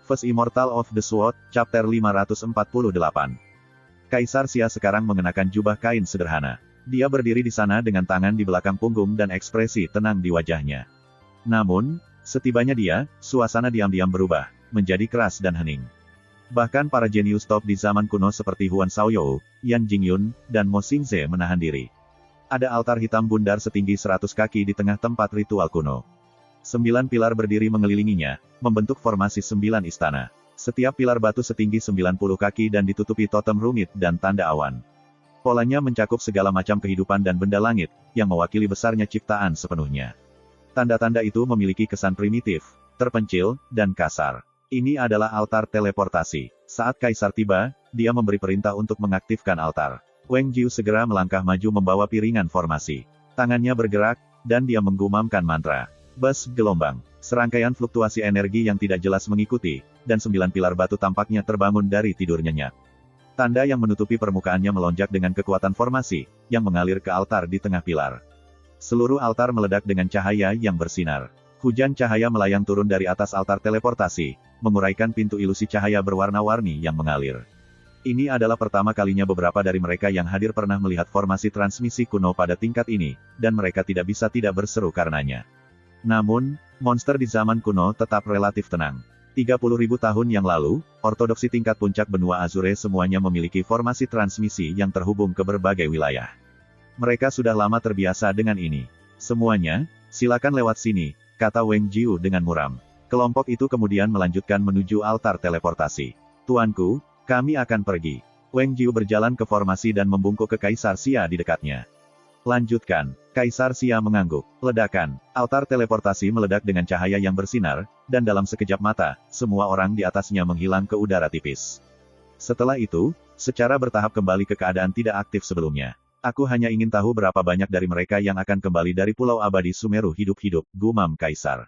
First Immortal of the Sword, Chapter 548. Kaisar Xia sekarang mengenakan jubah kain sederhana. Dia berdiri di sana dengan tangan di belakang punggung dan ekspresi tenang di wajahnya. Namun, setibanya dia, suasana diam-diam berubah. menjadi keras dan hening. Bahkan para jenius top di zaman kuno seperti Huan Shaoyou, Yan Jingyun, dan Mo Xingze menahan diri. Ada altar hitam bundar setinggi 100 kaki di tengah tempat ritual kuno. 9 pilar berdiri mengelilinginya, membentuk formasi 9 istana. Setiap pilar batu setinggi 90 kaki dan ditutupi totem rumit dan tanda awan. Polanya mencakup segala macam kehidupan dan benda langit, yang mewakili besarnya ciptaan sepenuhnya. Tanda-tanda itu memiliki kesan primitif, terpencil, dan kasar. Ini adalah altar teleportasi. Saat Kaisar tiba, dia memberi perintah untuk mengaktifkan altar. Wang Jiu segera melangkah maju membawa piringan formasi. Tangannya bergerak, dan dia menggumamkan mantra. Bas gelombang. Serangkaian fluktuasi energi yang tidak jelas mengikuti, dan 9 pilar batu tampaknya terbangun dari tidur nyenyak. Tanda yang menutupi permukaannya melonjak dengan kekuatan formasi, yang mengalir ke altar di tengah pilar. Seluruh altar meledak dengan cahaya yang bersinar. Hujan cahaya melayang turun dari atas altar teleportasi, menguraikan pintu ilusi cahaya berwarna-warni yang mengalir. Ini adalah pertama kalinya beberapa dari mereka yang hadir pernah melihat formasi transmisi kuno pada tingkat ini, dan mereka tidak bisa tidak berseru karenanya. Namun, monster di zaman kuno tetap relatif tenang. 30.000 tahun yang lalu, ortodoksi tingkat puncak benua Azure semuanya memiliki formasi transmisi yang terhubung ke berbagai wilayah. Mereka sudah lama terbiasa dengan ini. Semuanya, silakan lewat sini, kata Wang Jiu dengan muram. Kelompok itu kemudian melanjutkan menuju altar teleportasi. Tuanku, kami akan pergi. Wang Jiu berjalan ke formasi dan membungkuk ke Kaisar Xia di dekatnya. Lanjutkan. Kaisar Xia mengangguk. Ledakan. Altar teleportasi meledak dengan cahaya yang bersinar, dan dalam sekejap mata, semua orang di atasnya menghilang ke udara tipis. Setelah itu, secara bertahap kembali ke keadaan tidak aktif sebelumnya. Aku hanya ingin tahu berapa banyak dari mereka yang akan kembali dari Pulau Abadi Sumeru hidup-hidup, gumam Kaisar.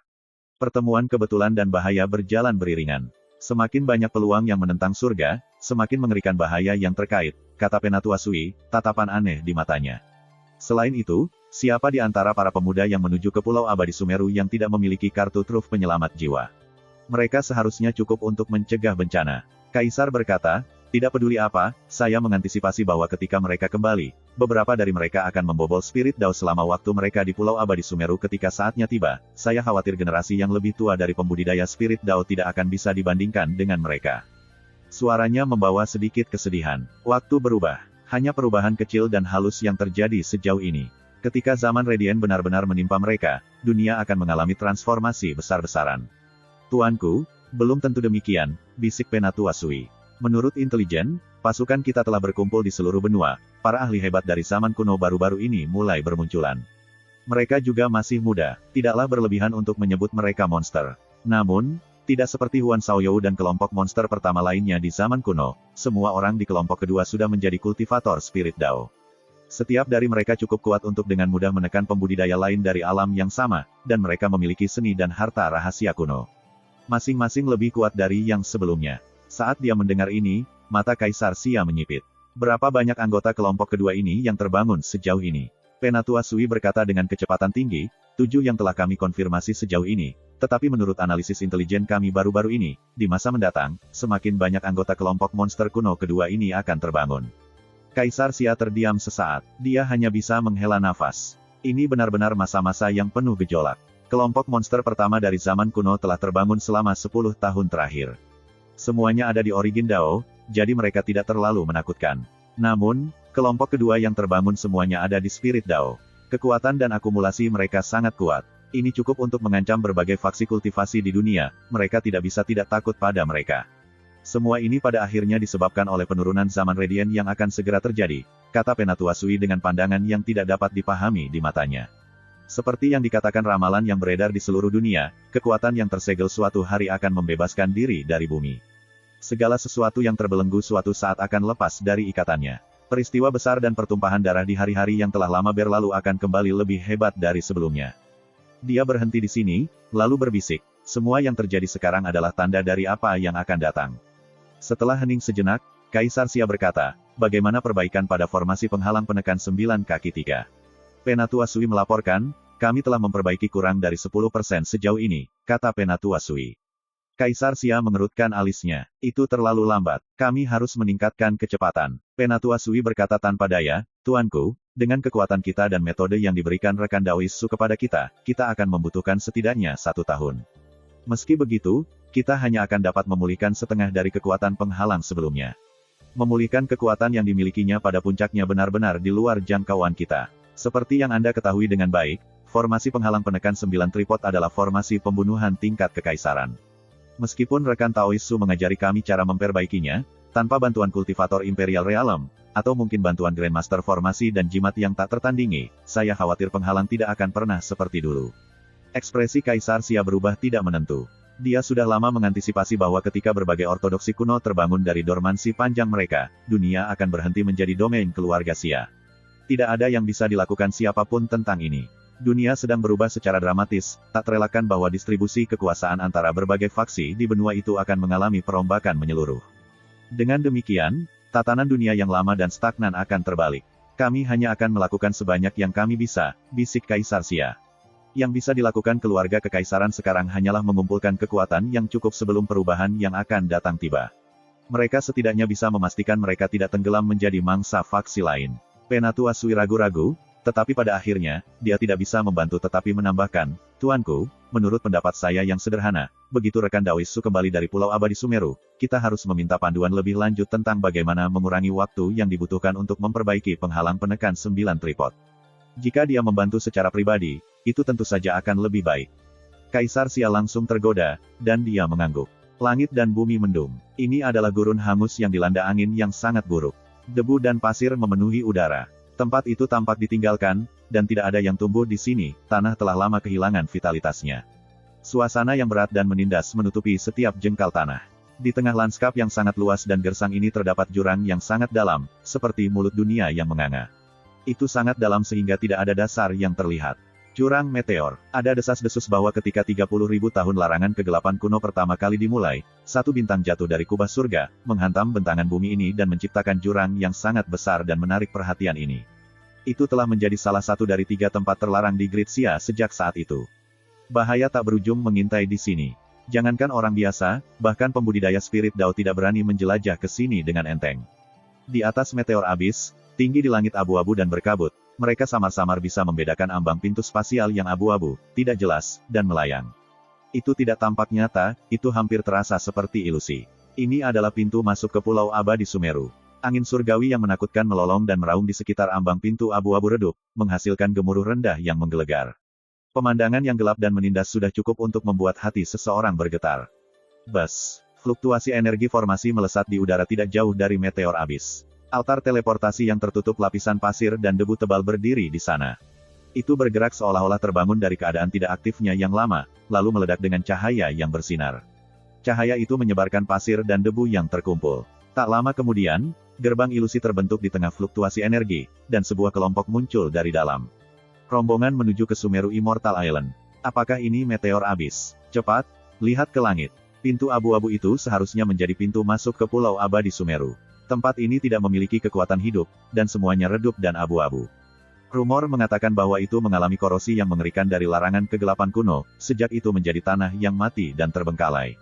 Pertemuan kebetulan dan bahaya berjalan beriringan. Semakin banyak peluang yang menentang surga, semakin mengerikan bahaya yang terkait, kata Penatua Sui, tatapan aneh di matanya. Selain itu, siapa di antara para pemuda yang menuju ke Pulau Abadi Sumeru yang tidak memiliki kartu truf penyelamat jiwa? Mereka seharusnya cukup untuk mencegah bencana. Kaisar berkata, tidak peduli apa, saya mengantisipasi bahwa ketika mereka kembali, beberapa dari mereka akan membobol spirit Dao selama waktu mereka di Pulau Abadi Sumeru ketika saatnya tiba. Saya khawatir generasi yang lebih tua dari pembudidaya spirit Dao tidak akan bisa dibandingkan dengan mereka. Suaranya membawa sedikit kesedihan. Waktu berubah. Hanya perubahan kecil dan halus yang terjadi sejauh ini. Ketika zaman Radiant benar-benar menimpa mereka, dunia akan mengalami transformasi besar-besaran. Tuanku, belum tentu demikian, bisik Penatua Sui. Menurut intelijen, pasukan kita telah berkumpul di seluruh benua, para ahli hebat dari zaman kuno baru-baru ini mulai bermunculan. Mereka juga masih muda, tidaklah berlebihan untuk menyebut mereka monster. Namun, tidak seperti Huan Shaoyou dan kelompok monster pertama lainnya di zaman kuno, semua orang di kelompok kedua sudah menjadi kultivator spirit Dao. Setiap dari mereka cukup kuat untuk dengan mudah menekan pembudidaya lain dari alam yang sama, dan mereka memiliki seni dan harta rahasia kuno. Masing-masing lebih kuat dari yang sebelumnya. Saat dia mendengar ini, mata Kaisar Xia menyipit. Berapa banyak anggota kelompok kedua ini yang terbangun sejauh ini? Penatua Sui berkata dengan kecepatan tinggi, 7 yang telah kami konfirmasi sejauh ini. Tetapi menurut analisis intelijen kami baru-baru ini, di masa mendatang, semakin banyak anggota kelompok monster kuno kedua ini akan terbangun. Kaisar Xia terdiam sesaat. Dia hanya bisa menghela nafas. Ini benar-benar masa-masa yang penuh gejolak. Kelompok monster pertama dari zaman kuno telah terbangun selama 10 tahun terakhir. Semuanya ada di Origin Dao, jadi mereka tidak terlalu menakutkan. Namun, kelompok kedua yang terbangun semuanya ada di Spirit Dao. Kekuatan dan akumulasi mereka sangat kuat. Ini cukup untuk mengancam berbagai faksi kultivasi di dunia, mereka tidak bisa tidak takut pada mereka. Semua ini pada akhirnya disebabkan oleh penurunan zaman Radiant yang akan segera terjadi, kata Penatua Sui dengan pandangan yang tidak dapat dipahami di matanya. Seperti yang dikatakan ramalan yang beredar di seluruh dunia, kekuatan yang tersegel suatu hari akan membebaskan diri dari bumi. Segala sesuatu yang terbelenggu suatu saat akan lepas dari ikatannya. Peristiwa besar dan pertumpahan darah di hari-hari yang telah lama berlalu akan kembali lebih hebat dari sebelumnya. Dia berhenti di sini, lalu berbisik, semua yang terjadi sekarang adalah tanda dari apa yang akan datang. Setelah hening sejenak, Kaisar Xia berkata, bagaimana perbaikan pada formasi penghalang penekan 9 kaki 3? Penatua Sui melaporkan, kami telah memperbaiki kurang dari 10% sejauh ini, kata Penatua Sui. Kaisar Xia mengerutkan alisnya, itu terlalu lambat, kami harus meningkatkan kecepatan. Penatua Sui berkata tanpa daya, tuanku, dengan kekuatan kita dan metode yang diberikan rekan Daois Su kepada kita, kita akan membutuhkan setidaknya 1 tahun. Meski begitu, kita hanya akan dapat memulihkan setengah dari kekuatan penghalang sebelumnya. Memulihkan kekuatan yang dimilikinya pada puncaknya benar-benar di luar jangkauan kita. Seperti yang Anda ketahui dengan baik, formasi penghalang penekan 9 tripod adalah formasi pembunuhan tingkat kekaisaran. Meskipun rekan Taoisu mengajari kami cara memperbaikinya, tanpa bantuan kultivator Imperial Realm, atau mungkin bantuan Grandmaster formasi dan jimat yang tak tertandingi, saya khawatir penghalang tidak akan pernah seperti dulu. Ekspresi Kaisar Xia berubah tidak menentu. Dia sudah lama mengantisipasi bahwa ketika berbagai ortodoksi kuno terbangun dari dormansi panjang mereka, dunia akan berhenti menjadi domain keluarga Xia. Tidak ada yang bisa dilakukan siapapun tentang ini. Dunia sedang berubah secara dramatis, tak terelakkan bahwa distribusi kekuasaan antara berbagai faksi di benua itu akan mengalami perombakan menyeluruh. Dengan demikian, tatanan dunia yang lama dan stagnan akan terbalik. Kami hanya akan melakukan sebanyak yang kami bisa, bisik Kaisar Xia. Yang bisa dilakukan keluarga kekaisaran sekarang hanyalah mengumpulkan kekuatan yang cukup sebelum perubahan yang akan datang tiba. Mereka setidaknya bisa memastikan mereka tidak tenggelam menjadi mangsa faksi lain. Penatua Sui ragu-ragu, tetapi pada akhirnya, dia tidak bisa membantu tetapi menambahkan, Tuanku, menurut pendapat saya yang sederhana, begitu rekan Daoisu kembali dari Pulau Abadi Sumeru, kita harus meminta panduan lebih lanjut tentang bagaimana mengurangi waktu yang dibutuhkan untuk memperbaiki penghalang penekan 9 tripod. Jika dia membantu secara pribadi, itu tentu saja akan lebih baik. Kaisar Xia langsung tergoda, dan dia mengangguk. Langit dan bumi mendung. Ini adalah gurun hangus yang dilanda angin yang sangat buruk. Debu dan pasir memenuhi udara. Tempat itu tampak ditinggalkan, dan tidak ada yang tumbuh di sini, tanah telah lama kehilangan vitalitasnya. Suasana yang berat dan menindas menutupi setiap jengkal tanah. Di tengah lanskap yang sangat luas dan gersang ini terdapat jurang yang sangat dalam, seperti mulut dunia yang menganga. Itu sangat dalam sehingga tidak ada dasar yang terlihat. Jurang meteor. Ada desas-desus bahwa ketika 30.000 tahun larangan kegelapan kuno pertama kali dimulai, satu bintang jatuh dari kubah surga, menghantam bentangan bumi ini dan menciptakan jurang yang sangat besar dan menarik perhatian ini. Itu telah menjadi salah satu dari 3 tempat terlarang di Great Xia sejak saat itu. Bahaya tak berujung mengintai di sini. Jangankan orang biasa, bahkan pembudidaya spirit Dao tidak berani menjelajah ke sini dengan enteng. Di atas meteor abis, tinggi di langit abu-abu dan berkabut, mereka samar-samar bisa membedakan ambang pintu spasial yang abu-abu, tidak jelas, dan melayang. Itu tidak tampak nyata, itu hampir terasa seperti ilusi. Ini adalah pintu masuk ke Pulau Abadi Sumeru. Angin surgawi yang menakutkan melolong dan meraung di sekitar ambang pintu abu-abu redup, menghasilkan gemuruh rendah yang menggelegar. Pemandangan yang gelap dan menindas sudah cukup untuk membuat hati seseorang bergetar. Bas, fluktuasi energi formasi melesat di udara tidak jauh dari meteor abis. Altar teleportasi yang tertutup lapisan pasir dan debu tebal berdiri di sana. Itu bergerak seolah-olah terbangun dari keadaan tidak aktifnya yang lama, lalu meledak dengan cahaya yang bersinar. Cahaya itu menyebarkan pasir dan debu yang terkumpul. Tak lama kemudian, gerbang ilusi terbentuk di tengah fluktuasi energi, dan sebuah kelompok muncul dari dalam. Rombongan menuju ke Sumeru Immortal Island. Apakah ini meteor abis? Cepat, lihat ke langit. Pintu abu-abu itu seharusnya menjadi pintu masuk ke Pulau Abadi Sumeru. Tempat ini tidak memiliki kekuatan hidup, dan semuanya redup dan abu-abu. Rumor mengatakan bahwa itu mengalami korosi yang mengerikan dari larangan kegelapan kuno, sejak itu menjadi tanah yang mati dan terbengkalai.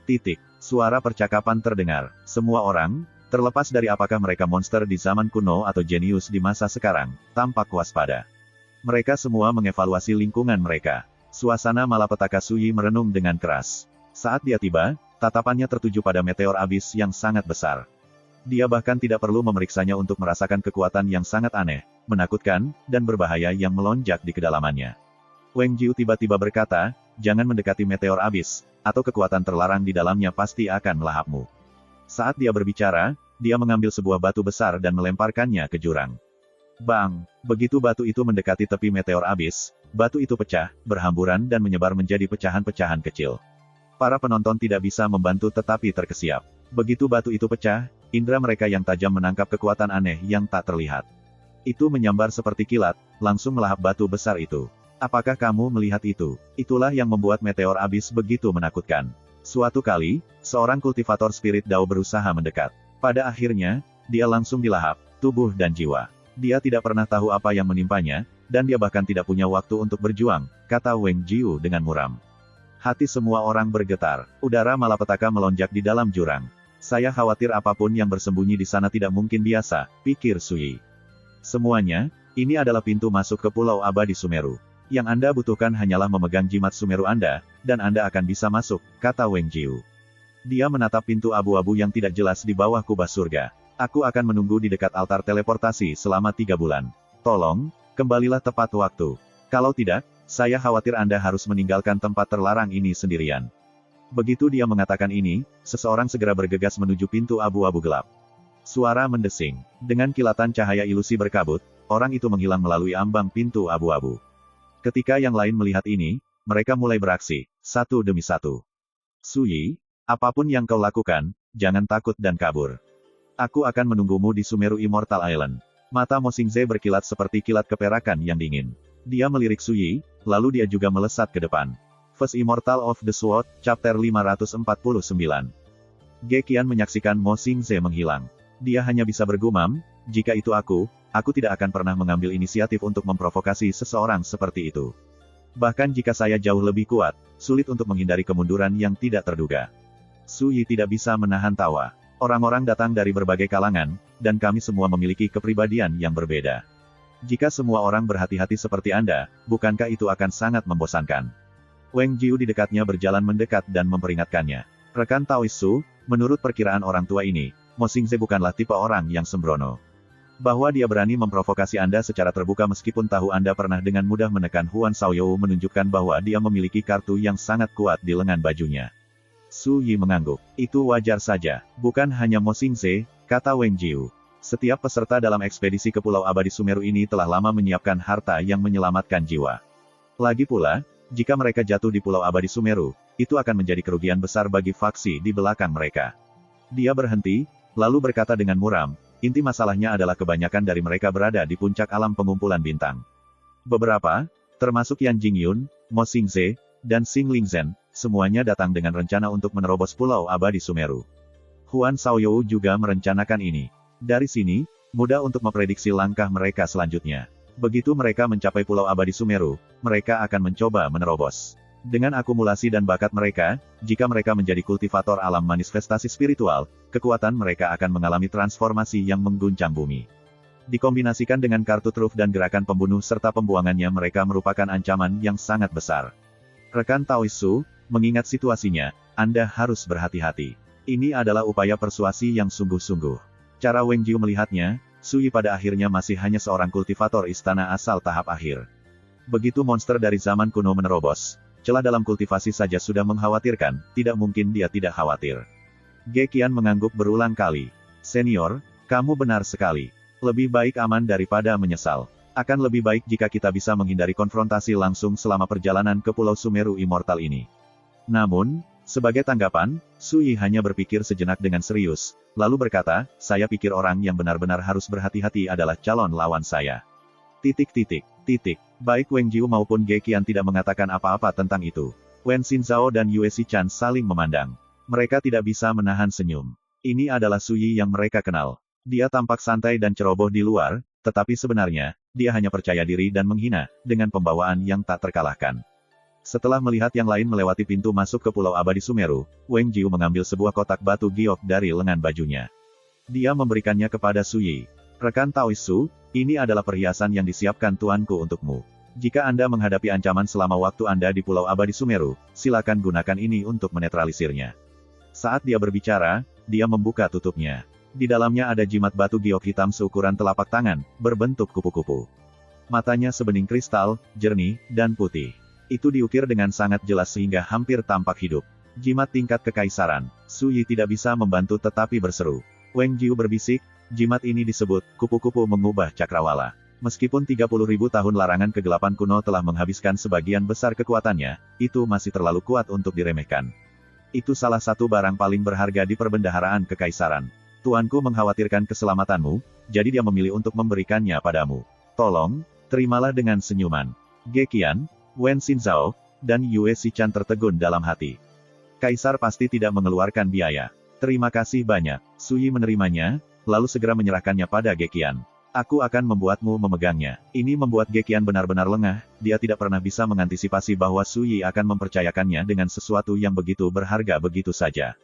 Titik. Suara percakapan terdengar. Semua orang, terlepas dari apakah mereka monster di zaman kuno atau jenius di masa sekarang, tampak waspada. Mereka semua mengevaluasi lingkungan mereka. Suasana malapetaka Sui merenung dengan keras. Saat dia tiba, tatapannya tertuju pada meteor abis yang sangat besar. Dia bahkan tidak perlu memeriksanya untuk merasakan kekuatan yang sangat aneh, menakutkan, dan berbahaya yang melonjak di kedalamannya. Wang Jiu tiba-tiba berkata, jangan mendekati meteor abis, atau kekuatan terlarang di dalamnya pasti akan melahapmu. Saat dia berbicara, dia mengambil sebuah batu besar dan melemparkannya ke jurang. Bang! Begitu batu itu mendekati tepi meteor abis, batu itu pecah, berhamburan dan menyebar menjadi pecahan-pecahan kecil. Para penonton tidak bisa membantu tetapi terkesiap. Begitu batu itu pecah, indera mereka yang tajam menangkap kekuatan aneh yang tak terlihat. Itu menyambar seperti kilat, langsung melahap batu besar itu. Apakah kamu melihat itu? Itulah yang membuat meteor abis begitu menakutkan. Suatu kali, seorang kultivator spirit Dao berusaha mendekat. Pada akhirnya, dia langsung dilahap, tubuh dan jiwa. Dia tidak pernah tahu apa yang menimpanya, dan dia bahkan tidak punya waktu untuk berjuang, kata Wang Jiu dengan muram. Hati semua orang bergetar, udara malapetaka melonjak di dalam jurang. Saya khawatir apapun yang bersembunyi di sana tidak mungkin biasa, pikir Sui. Semuanya, ini adalah pintu masuk ke Pulau Abadi Sumeru. Yang Anda butuhkan hanyalah memegang jimat Sumeru Anda, dan Anda akan bisa masuk, kata Wang Jiu. Dia menatap pintu abu-abu yang tidak jelas di bawah kubah surga. Aku akan menunggu di dekat altar teleportasi selama 3 bulan. Tolong, kembalilah tepat waktu. Kalau tidak, saya khawatir Anda harus meninggalkan tempat terlarang ini sendirian. Begitu dia mengatakan ini, seseorang segera bergegas menuju pintu abu-abu gelap. Suara mendesing. Dengan kilatan cahaya ilusi berkabut, orang itu menghilang melalui ambang pintu abu-abu. Ketika yang lain melihat ini, mereka mulai beraksi, satu demi satu. Suyi, apapun yang kau lakukan, jangan takut dan kabur. Aku akan menunggumu di Sumeru Immortal Island. Mata Mo Xingze berkilat seperti kilat keperakan yang dingin. Dia melirik Suyi, lalu dia juga melesat ke depan. First Immortal of the Sword, Chapter 549. Ge Qian menyaksikan Mo Xingze menghilang. Dia hanya bisa bergumam, jika itu aku tidak akan pernah mengambil inisiatif untuk memprovokasi seseorang seperti itu. Bahkan jika saya jauh lebih kuat, sulit untuk menghindari kemunduran yang tidak terduga. Suyi tidak bisa menahan tawa. Orang-orang datang dari berbagai kalangan, dan kami semua memiliki kepribadian yang berbeda. Jika semua orang berhati-hati seperti Anda, bukankah itu akan sangat membosankan? Wang Jiu di dekatnya berjalan mendekat dan memperingatkannya. Rekan Taoisu, menurut perkiraan orang tua ini, Mo Xingze bukanlah tipe orang yang sembrono. Bahwa dia berani memprovokasi Anda secara terbuka meskipun tahu Anda pernah dengan mudah menekan Huan Shaoyou menunjukkan bahwa dia memiliki kartu yang sangat kuat di lengan bajunya. Su Yi mengangguk. Itu wajar saja, bukan hanya Mo Xingze, kata Wang Jiu. Setiap peserta dalam ekspedisi ke Pulau Abadi Sumeru ini telah lama menyiapkan harta yang menyelamatkan jiwa. Lagi pula, jika mereka jatuh di Pulau Abadi Sumeru, itu akan menjadi kerugian besar bagi faksi di belakang mereka. Dia berhenti, lalu berkata dengan muram, inti masalahnya adalah kebanyakan dari mereka berada di puncak alam pengumpulan bintang. Beberapa, termasuk Yan Jingyun, Mo Xingze, dan Xing Lingzhen, semuanya datang dengan rencana untuk menerobos Pulau Abadi Sumeru. Huan Shaoyou juga merencanakan ini. Dari sini, mudah untuk memprediksi langkah mereka selanjutnya. Begitu mereka mencapai Pulau Abadi Sumeru, mereka akan mencoba menerobos. Dengan akumulasi dan bakat mereka, jika mereka menjadi kultivator alam manifestasi spiritual, kekuatan mereka akan mengalami transformasi yang mengguncang bumi. Dikombinasikan dengan kartu truf dan gerakan pembunuh serta pembuangannya mereka merupakan ancaman yang sangat besar. Rekan Taoisu, mengingat situasinya, Anda harus berhati-hati. Ini adalah upaya persuasi yang sungguh-sungguh. Cara Wang Jiu melihatnya, Suyi pada akhirnya masih hanya seorang kultivator istana asal tahap akhir. Begitu monster dari zaman kuno menerobos, celah dalam kultivasi saja sudah mengkhawatirkan, tidak mungkin dia tidak khawatir. Ge Qian mengangguk berulang kali. Senior, kamu benar sekali. Lebih baik aman daripada menyesal. Akan lebih baik jika kita bisa menghindari konfrontasi langsung selama perjalanan ke Pulau Sumeru Immortal ini. Namun, sebagai tanggapan, Suyi hanya berpikir sejenak dengan serius, lalu berkata, saya pikir orang yang benar-benar harus berhati-hati adalah calon lawan saya. Baik Wang Jiu maupun Ge Qian tidak mengatakan apa-apa tentang itu. Wen Xinzhao dan Yue Xichan saling memandang. Mereka tidak bisa menahan senyum. Ini adalah Suyi yang mereka kenal. Dia tampak santai dan ceroboh di luar, tetapi sebenarnya, dia hanya percaya diri dan menghina, dengan pembawaan yang tak terkalahkan. Setelah melihat yang lain melewati pintu masuk ke Pulau Abadi Sumeru, Wang Jiu mengambil sebuah kotak batu giok dari lengan bajunya. Dia memberikannya kepada Suyi. Rekan Taoisu, ini adalah perhiasan yang disiapkan tuanku untukmu. Jika Anda menghadapi ancaman selama waktu Anda di Pulau Abadi Sumeru, silakan gunakan ini untuk menetralisirnya. Saat dia berbicara, dia membuka tutupnya. Di dalamnya ada jimat batu giok hitam seukuran telapak tangan, berbentuk kupu-kupu. Matanya sebening kristal, jernih, dan putih. Itu diukir dengan sangat jelas sehingga hampir tampak hidup. Jimat tingkat kekaisaran. Suyi tidak bisa membantu tetapi berseru. Wang Jiu berbisik, jimat ini disebut, kupu-kupu mengubah cakrawala. Meskipun 30.000 tahun larangan kegelapan kuno telah menghabiskan sebagian besar kekuatannya, itu masih terlalu kuat untuk diremehkan. Itu salah satu barang paling berharga di perbendaharaan kekaisaran. Tuanku mengkhawatirkan keselamatanmu, jadi dia memilih untuk memberikannya padamu. Tolong, terimalah dengan senyuman. Ge Qian, Wen Xinzhao, dan Yue Xichan tertegun dalam hati. Kaisar pasti tidak mengeluarkan biaya. Terima kasih banyak. Suyi menerimanya, lalu segera menyerahkannya pada Ge Qian. Aku akan membuatmu memegangnya. Ini membuat Ge Qian benar-benar lengah, dia tidak pernah bisa mengantisipasi bahwa Suyi akan mempercayakannya dengan sesuatu yang begitu berharga begitu saja.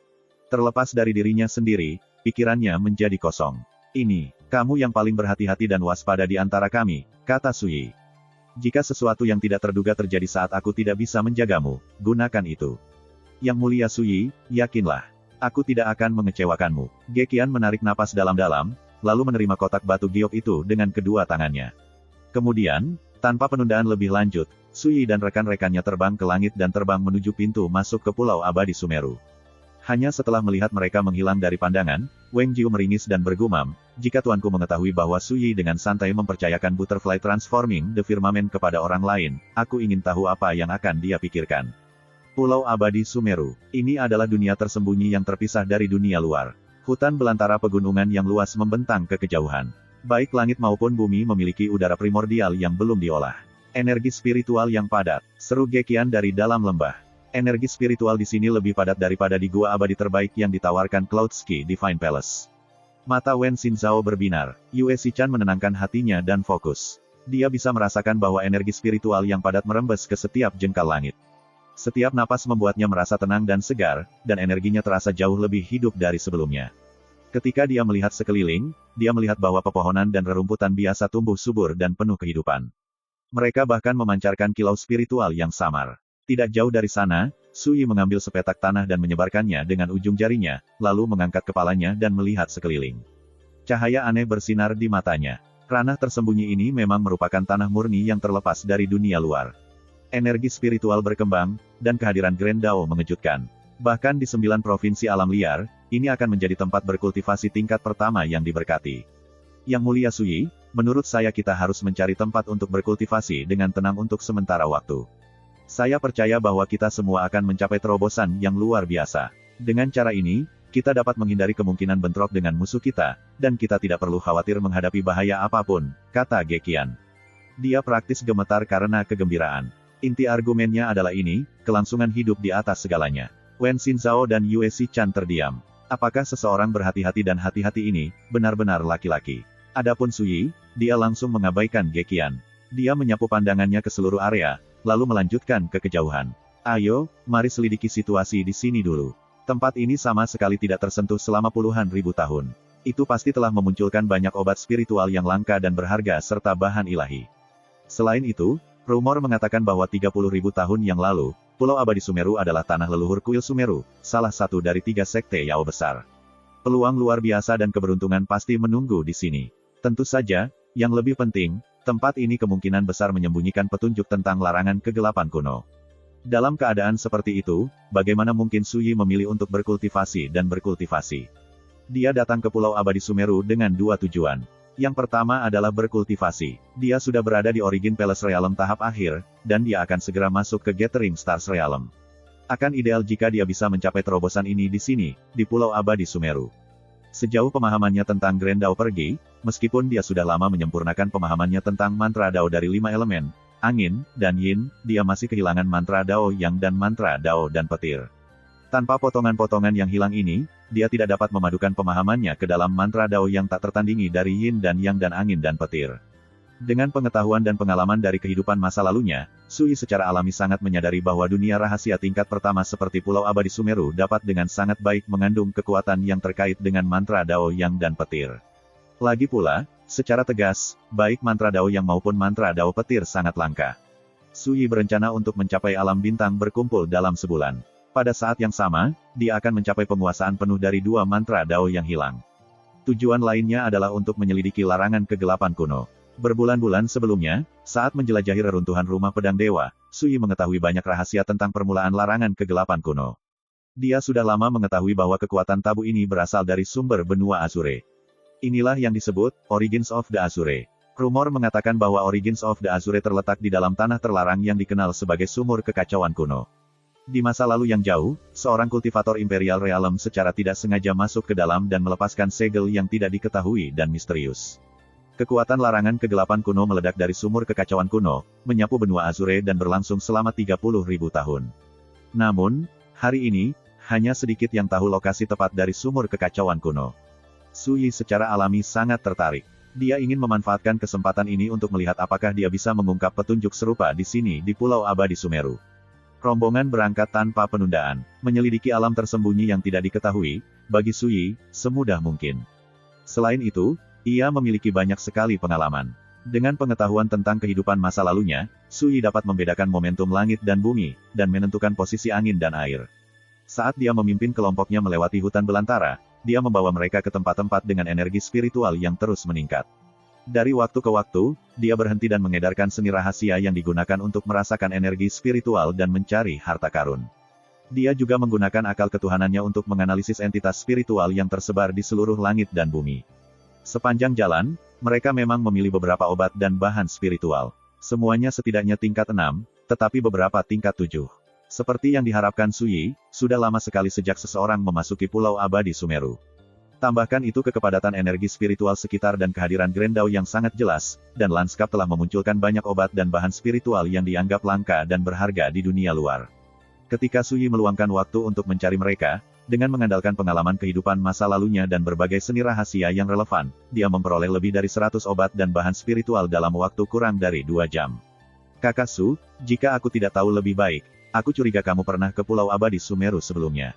Terlepas dari dirinya sendiri, pikirannya menjadi kosong. Ini, kamu yang paling berhati-hati dan waspada di antara kami, kata Suyi. Jika sesuatu yang tidak terduga terjadi saat aku tidak bisa menjagamu, gunakan itu. Yang mulia Suyi, yakinlah. Aku tidak akan mengecewakanmu. Gekian menarik napas dalam-dalam, lalu menerima kotak batu giok itu dengan kedua tangannya. Kemudian, tanpa penundaan lebih lanjut, Suyi dan rekan-rekannya terbang ke langit dan terbang menuju pintu masuk ke Pulau Abadi Sumeru. Hanya setelah melihat mereka menghilang dari pandangan, Wang Jiu meringis dan bergumam, jika tuanku mengetahui bahwa Suyi dengan santai mempercayakan Butterfly Transforming the Firmament kepada orang lain, aku ingin tahu apa yang akan dia pikirkan. Pulau Abadi Sumeru. Ini adalah dunia tersembunyi yang terpisah dari dunia luar. Hutan belantara pegunungan yang luas membentang ke kejauhan. Baik langit maupun bumi memiliki udara primordial yang belum diolah. Energi spiritual yang padat, seru Gekian dari dalam lembah. Energi spiritual di sini lebih padat daripada di gua abadi terbaik yang ditawarkan Cloudski Divine Palace. Mata Wen Xinzhao berbinar, Yue Xichan menenangkan hatinya dan fokus. Dia bisa merasakan bahwa energi spiritual yang padat merembes ke setiap jengkal langit. Setiap napas membuatnya merasa tenang dan segar, dan energinya terasa jauh lebih hidup dari sebelumnya. Ketika dia melihat sekeliling, dia melihat bahwa pepohonan dan rerumputan biasa tumbuh subur dan penuh kehidupan. Mereka bahkan memancarkan kilau spiritual yang samar. Tidak jauh dari sana, Suyi mengambil sepetak tanah dan menyebarkannya dengan ujung jarinya, lalu mengangkat kepalanya dan melihat sekeliling. Cahaya aneh bersinar di matanya. Ranah tersembunyi ini memang merupakan tanah murni yang terlepas dari dunia luar. Energi spiritual berkembang, dan kehadiran Grand Dao mengejutkan. Bahkan di 9 provinsi alam liar, ini akan menjadi tempat berkultivasi tingkat pertama yang diberkati. Yang mulia Suyi, menurut saya kita harus mencari tempat untuk berkultivasi dengan tenang untuk sementara waktu. Saya percaya bahwa kita semua akan mencapai terobosan yang luar biasa. Dengan cara ini, kita dapat menghindari kemungkinan bentrok dengan musuh kita, dan kita tidak perlu khawatir menghadapi bahaya apapun, kata Gekian. Dia praktis gemetar karena kegembiraan. Inti argumennya adalah ini, kelangsungan hidup di atas segalanya. Wen Xinzhao dan Yue Xichan terdiam. Apakah seseorang berhati-hati dan hati-hati ini, benar-benar laki-laki? Adapun Suyi, dia langsung mengabaikan Gekian. Dia menyapu pandangannya ke seluruh area, lalu melanjutkan ke kejauhan. Ayo, mari selidiki situasi di sini dulu. Tempat ini sama sekali tidak tersentuh selama puluhan ribu tahun. Itu pasti telah memunculkan banyak obat spiritual yang langka dan berharga serta bahan ilahi. Selain itu, rumor mengatakan bahwa 30.000 tahun yang lalu, Pulau Abadi Sumeru adalah tanah leluhur kuil Sumeru, salah satu dari 3 sekte Yao besar. Peluang luar biasa dan keberuntungan pasti menunggu di sini. Tentu saja, yang lebih penting, tempat ini kemungkinan besar menyembunyikan petunjuk tentang larangan kegelapan kuno. Dalam keadaan seperti itu, bagaimana mungkin Suyi memilih untuk berkultivasi dan berkultivasi? Dia datang ke Pulau Abadi Sumeru dengan 2 tujuan. Yang pertama adalah berkultivasi. Dia sudah berada di Origin Palace Realm tahap akhir, dan dia akan segera masuk ke Gathering Stars Realm. Akan ideal jika dia bisa mencapai terobosan ini di sini, di Pulau Abadi Sumeru. Sejauh pemahamannya tentang Grand Dao pergi, meskipun dia sudah lama menyempurnakan pemahamannya tentang mantra Dao dari 5 elemen, angin, dan yin, dia masih kehilangan mantra Dao Yang dan mantra Dao dan petir. Tanpa potongan-potongan yang hilang ini, dia tidak dapat memadukan pemahamannya ke dalam mantra Dao yang tak tertandingi dari yin dan yang dan angin dan petir. Dengan pengetahuan dan pengalaman dari kehidupan masa lalunya, Suyi secara alami sangat menyadari bahwa dunia rahasia tingkat pertama seperti Pulau Abadi Sumeru dapat dengan sangat baik mengandung kekuatan yang terkait dengan mantra Dao Yang dan petir. Lagi pula, secara tegas, baik mantra Dao Yang maupun mantra Dao petir sangat langka. Suyi berencana untuk mencapai alam bintang berkumpul dalam sebulan. Pada saat yang sama, dia akan mencapai penguasaan penuh dari 2 mantra Dao yang hilang. Tujuan lainnya adalah untuk menyelidiki larangan kegelapan kuno. Berbulan-bulan sebelumnya, saat menjelajahi reruntuhan rumah pedang dewa, Suyi mengetahui banyak rahasia tentang permulaan larangan kegelapan kuno. Dia sudah lama mengetahui bahwa kekuatan tabu ini berasal dari sumber benua Azure. Inilah yang disebut Origins of the Azure. Rumor mengatakan bahwa Origins of the Azure terletak di dalam tanah terlarang yang dikenal sebagai sumur kekacauan kuno. Di masa lalu yang jauh, seorang kultivator Imperial Realm secara tidak sengaja masuk ke dalam dan melepaskan segel yang tidak diketahui dan misterius. Kekuatan larangan kegelapan kuno meledak dari sumur kekacauan kuno, menyapu benua Azure dan berlangsung selama 30.000 tahun. Namun, hari ini, hanya sedikit yang tahu lokasi tepat dari sumur kekacauan kuno. Suyi secara alami sangat tertarik. Dia ingin memanfaatkan kesempatan ini untuk melihat apakah dia bisa mengungkap petunjuk serupa di sini di Pulau Abadi Sumeru. Rombongan berangkat tanpa penundaan, menyelidiki alam tersembunyi yang tidak diketahui, bagi Suyi, semudah mungkin. Selain itu, ia memiliki banyak sekali pengalaman. Dengan pengetahuan tentang kehidupan masa lalunya, Su Yi dapat membedakan momentum langit dan bumi, dan menentukan posisi angin dan air. Saat dia memimpin kelompoknya melewati hutan belantara, dia membawa mereka ke tempat-tempat dengan energi spiritual yang terus meningkat. Dari waktu ke waktu, dia berhenti dan mengedarkan seni rahasia yang digunakan untuk merasakan energi spiritual dan mencari harta karun. Dia juga menggunakan akal ketuhanannya untuk menganalisis entitas spiritual yang tersebar di seluruh langit dan bumi. Sepanjang jalan, mereka memang memilih beberapa obat dan bahan spiritual. Semuanya setidaknya tingkat 6, tetapi beberapa tingkat 7. Seperti yang diharapkan Su Yi, sudah lama sekali sejak seseorang memasuki Pulau Abadi Sumeru. Tambahkan itu ke kepadatan energi spiritual sekitar dan kehadiran Grendau yang sangat jelas, dan lanskap telah memunculkan banyak obat dan bahan spiritual yang dianggap langka dan berharga di dunia luar. Ketika Su Yi meluangkan waktu untuk mencari mereka, dengan mengandalkan pengalaman kehidupan masa lalunya dan berbagai seni rahasia yang relevan, dia memperoleh lebih dari 100 obat dan bahan spiritual dalam waktu kurang dari 2 jam. Kakak Su, jika aku tidak tahu lebih baik, aku curiga kamu pernah ke Pulau Abadi Sumeru sebelumnya.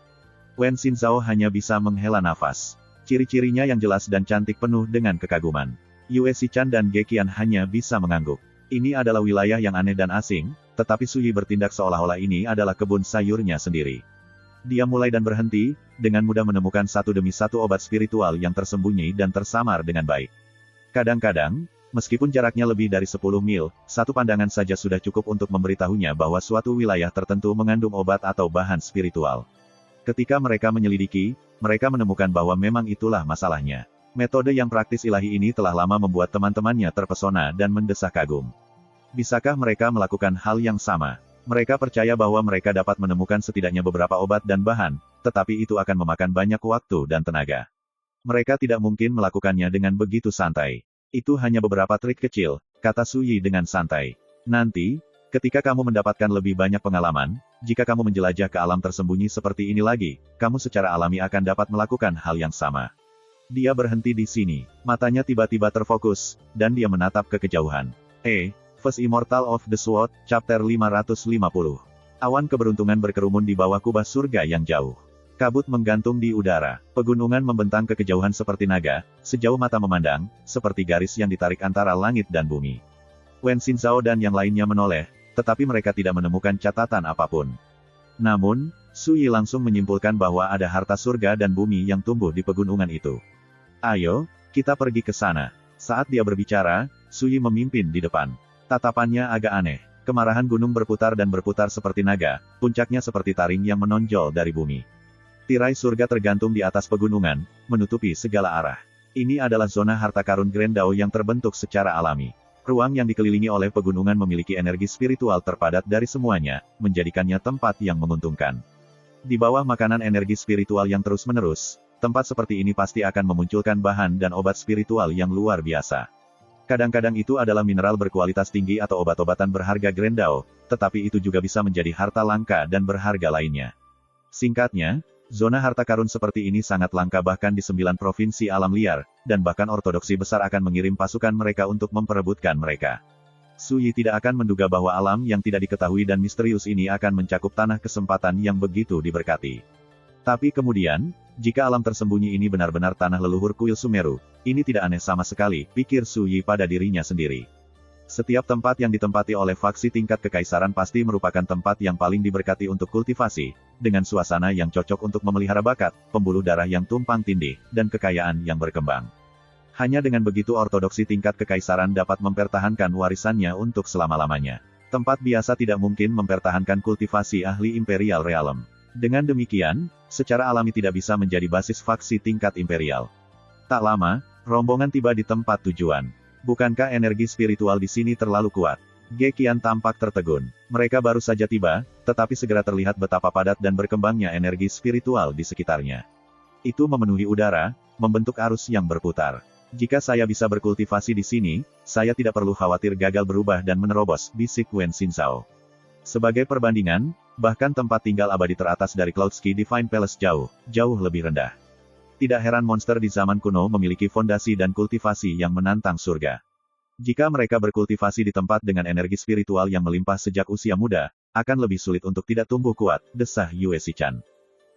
Wen Xinzhao hanya bisa menghela nafas. Ciri-cirinya yang jelas dan cantik penuh dengan kekaguman. Yue Xichan dan Ge Qian hanya bisa mengangguk. Ini adalah wilayah yang aneh dan asing, tetapi Su Yi bertindak seolah-olah ini adalah kebun sayurnya sendiri. Dia mulai dan berhenti, dengan mudah menemukan satu demi satu obat spiritual yang tersembunyi dan tersamar dengan baik. Kadang-kadang, meskipun jaraknya lebih dari 10 mil, satu pandangan saja sudah cukup untuk memberitahunya bahwa suatu wilayah tertentu mengandung obat atau bahan spiritual. Ketika mereka menyelidiki, mereka menemukan bahwa memang itulah masalahnya. Metode yang praktis ilahi ini telah lama membuat teman-temannya terpesona dan mendesak kagum. Bisakah mereka melakukan hal yang sama? Mereka percaya bahwa mereka dapat menemukan setidaknya beberapa obat dan bahan, tetapi itu akan memakan banyak waktu dan tenaga. Mereka tidak mungkin melakukannya dengan begitu santai. Itu hanya beberapa trik kecil, kata Su Yi dengan santai. Nanti, ketika kamu mendapatkan lebih banyak pengalaman, jika kamu menjelajah ke alam tersembunyi seperti ini lagi, kamu secara alami akan dapat melakukan hal yang sama. Dia berhenti di sini. Matanya tiba-tiba terfokus, dan dia menatap ke kejauhan. First Immortal of the Sword, Chapter 550. Awan keberuntungan berkerumun di bawah kubah surga yang jauh. Kabut menggantung di udara. Pegunungan membentang ke kejauhan seperti naga, sejauh mata memandang, seperti garis yang ditarik antara langit dan bumi. Wen Xinzhao dan yang lainnya menoleh, tetapi mereka tidak menemukan catatan apapun. Namun, Su Yi langsung menyimpulkan bahwa ada harta surga dan bumi yang tumbuh di pegunungan itu. Ayo, kita pergi ke sana. Saat dia berbicara, Su Yi memimpin di depan. Tatapannya agak aneh. Kemarahan gunung berputar dan berputar seperti naga, puncaknya seperti taring yang menonjol dari bumi. Tirai surga tergantung di atas pegunungan, menutupi segala arah. Ini adalah zona harta karun Grendau yang terbentuk secara alami. Ruang yang dikelilingi oleh pegunungan memiliki energi spiritual terpadat dari semuanya, menjadikannya tempat yang menguntungkan. Di bawah makanan energi spiritual yang terus-menerus, tempat seperti ini pasti akan memunculkan bahan dan obat spiritual yang luar biasa. Kadang-kadang itu adalah mineral berkualitas tinggi atau obat-obatan berharga Grendau, tetapi itu juga bisa menjadi harta langka dan berharga lainnya. Singkatnya, zona harta karun seperti ini sangat langka bahkan di 9 provinsi alam liar, dan bahkan ortodoksi besar akan mengirim pasukan mereka untuk memperebutkan mereka. Su Yi tidak akan menduga bahwa alam yang tidak diketahui dan misterius ini akan mencakup tanah kesempatan yang begitu diberkati. Tapi kemudian, jika alam tersembunyi ini benar-benar tanah leluhur kuil Sumeru, ini tidak aneh sama sekali, pikir Su Yi pada dirinya sendiri. Setiap tempat yang ditempati oleh faksi tingkat kekaisaran pasti merupakan tempat yang paling diberkati untuk kultivasi, dengan suasana yang cocok untuk memelihara bakat, pembuluh darah yang tumpang tindih, dan kekayaan yang berkembang. Hanya dengan begitu ortodoksi tingkat kekaisaran dapat mempertahankan warisannya untuk selama-lamanya. Tempat biasa tidak mungkin mempertahankan kultivasi ahli Imperial Realm. Dengan demikian, secara alami tidak bisa menjadi basis faksi tingkat imperial. Tak lama, rombongan tiba di tempat tujuan. Bukankah energi spiritual di sini terlalu kuat? Ge Qian tampak tertegun. Mereka baru saja tiba, tetapi segera terlihat betapa padat dan berkembangnya energi spiritual di sekitarnya. Itu memenuhi udara, membentuk arus yang berputar. Jika saya bisa berkultivasi di sini, saya tidak perlu khawatir gagal berubah dan menerobos, bisik Wen Xinzhao. Sebagai perbandingan, bahkan tempat tinggal abadi teratas dari Cloudski Divine Palace jauh lebih rendah. Tidak heran monster di zaman kuno memiliki fondasi dan kultivasi yang menantang surga. Jika mereka berkultivasi di tempat dengan energi spiritual yang melimpah sejak usia muda, akan lebih sulit untuk tidak tumbuh kuat, desah Yue Xichan.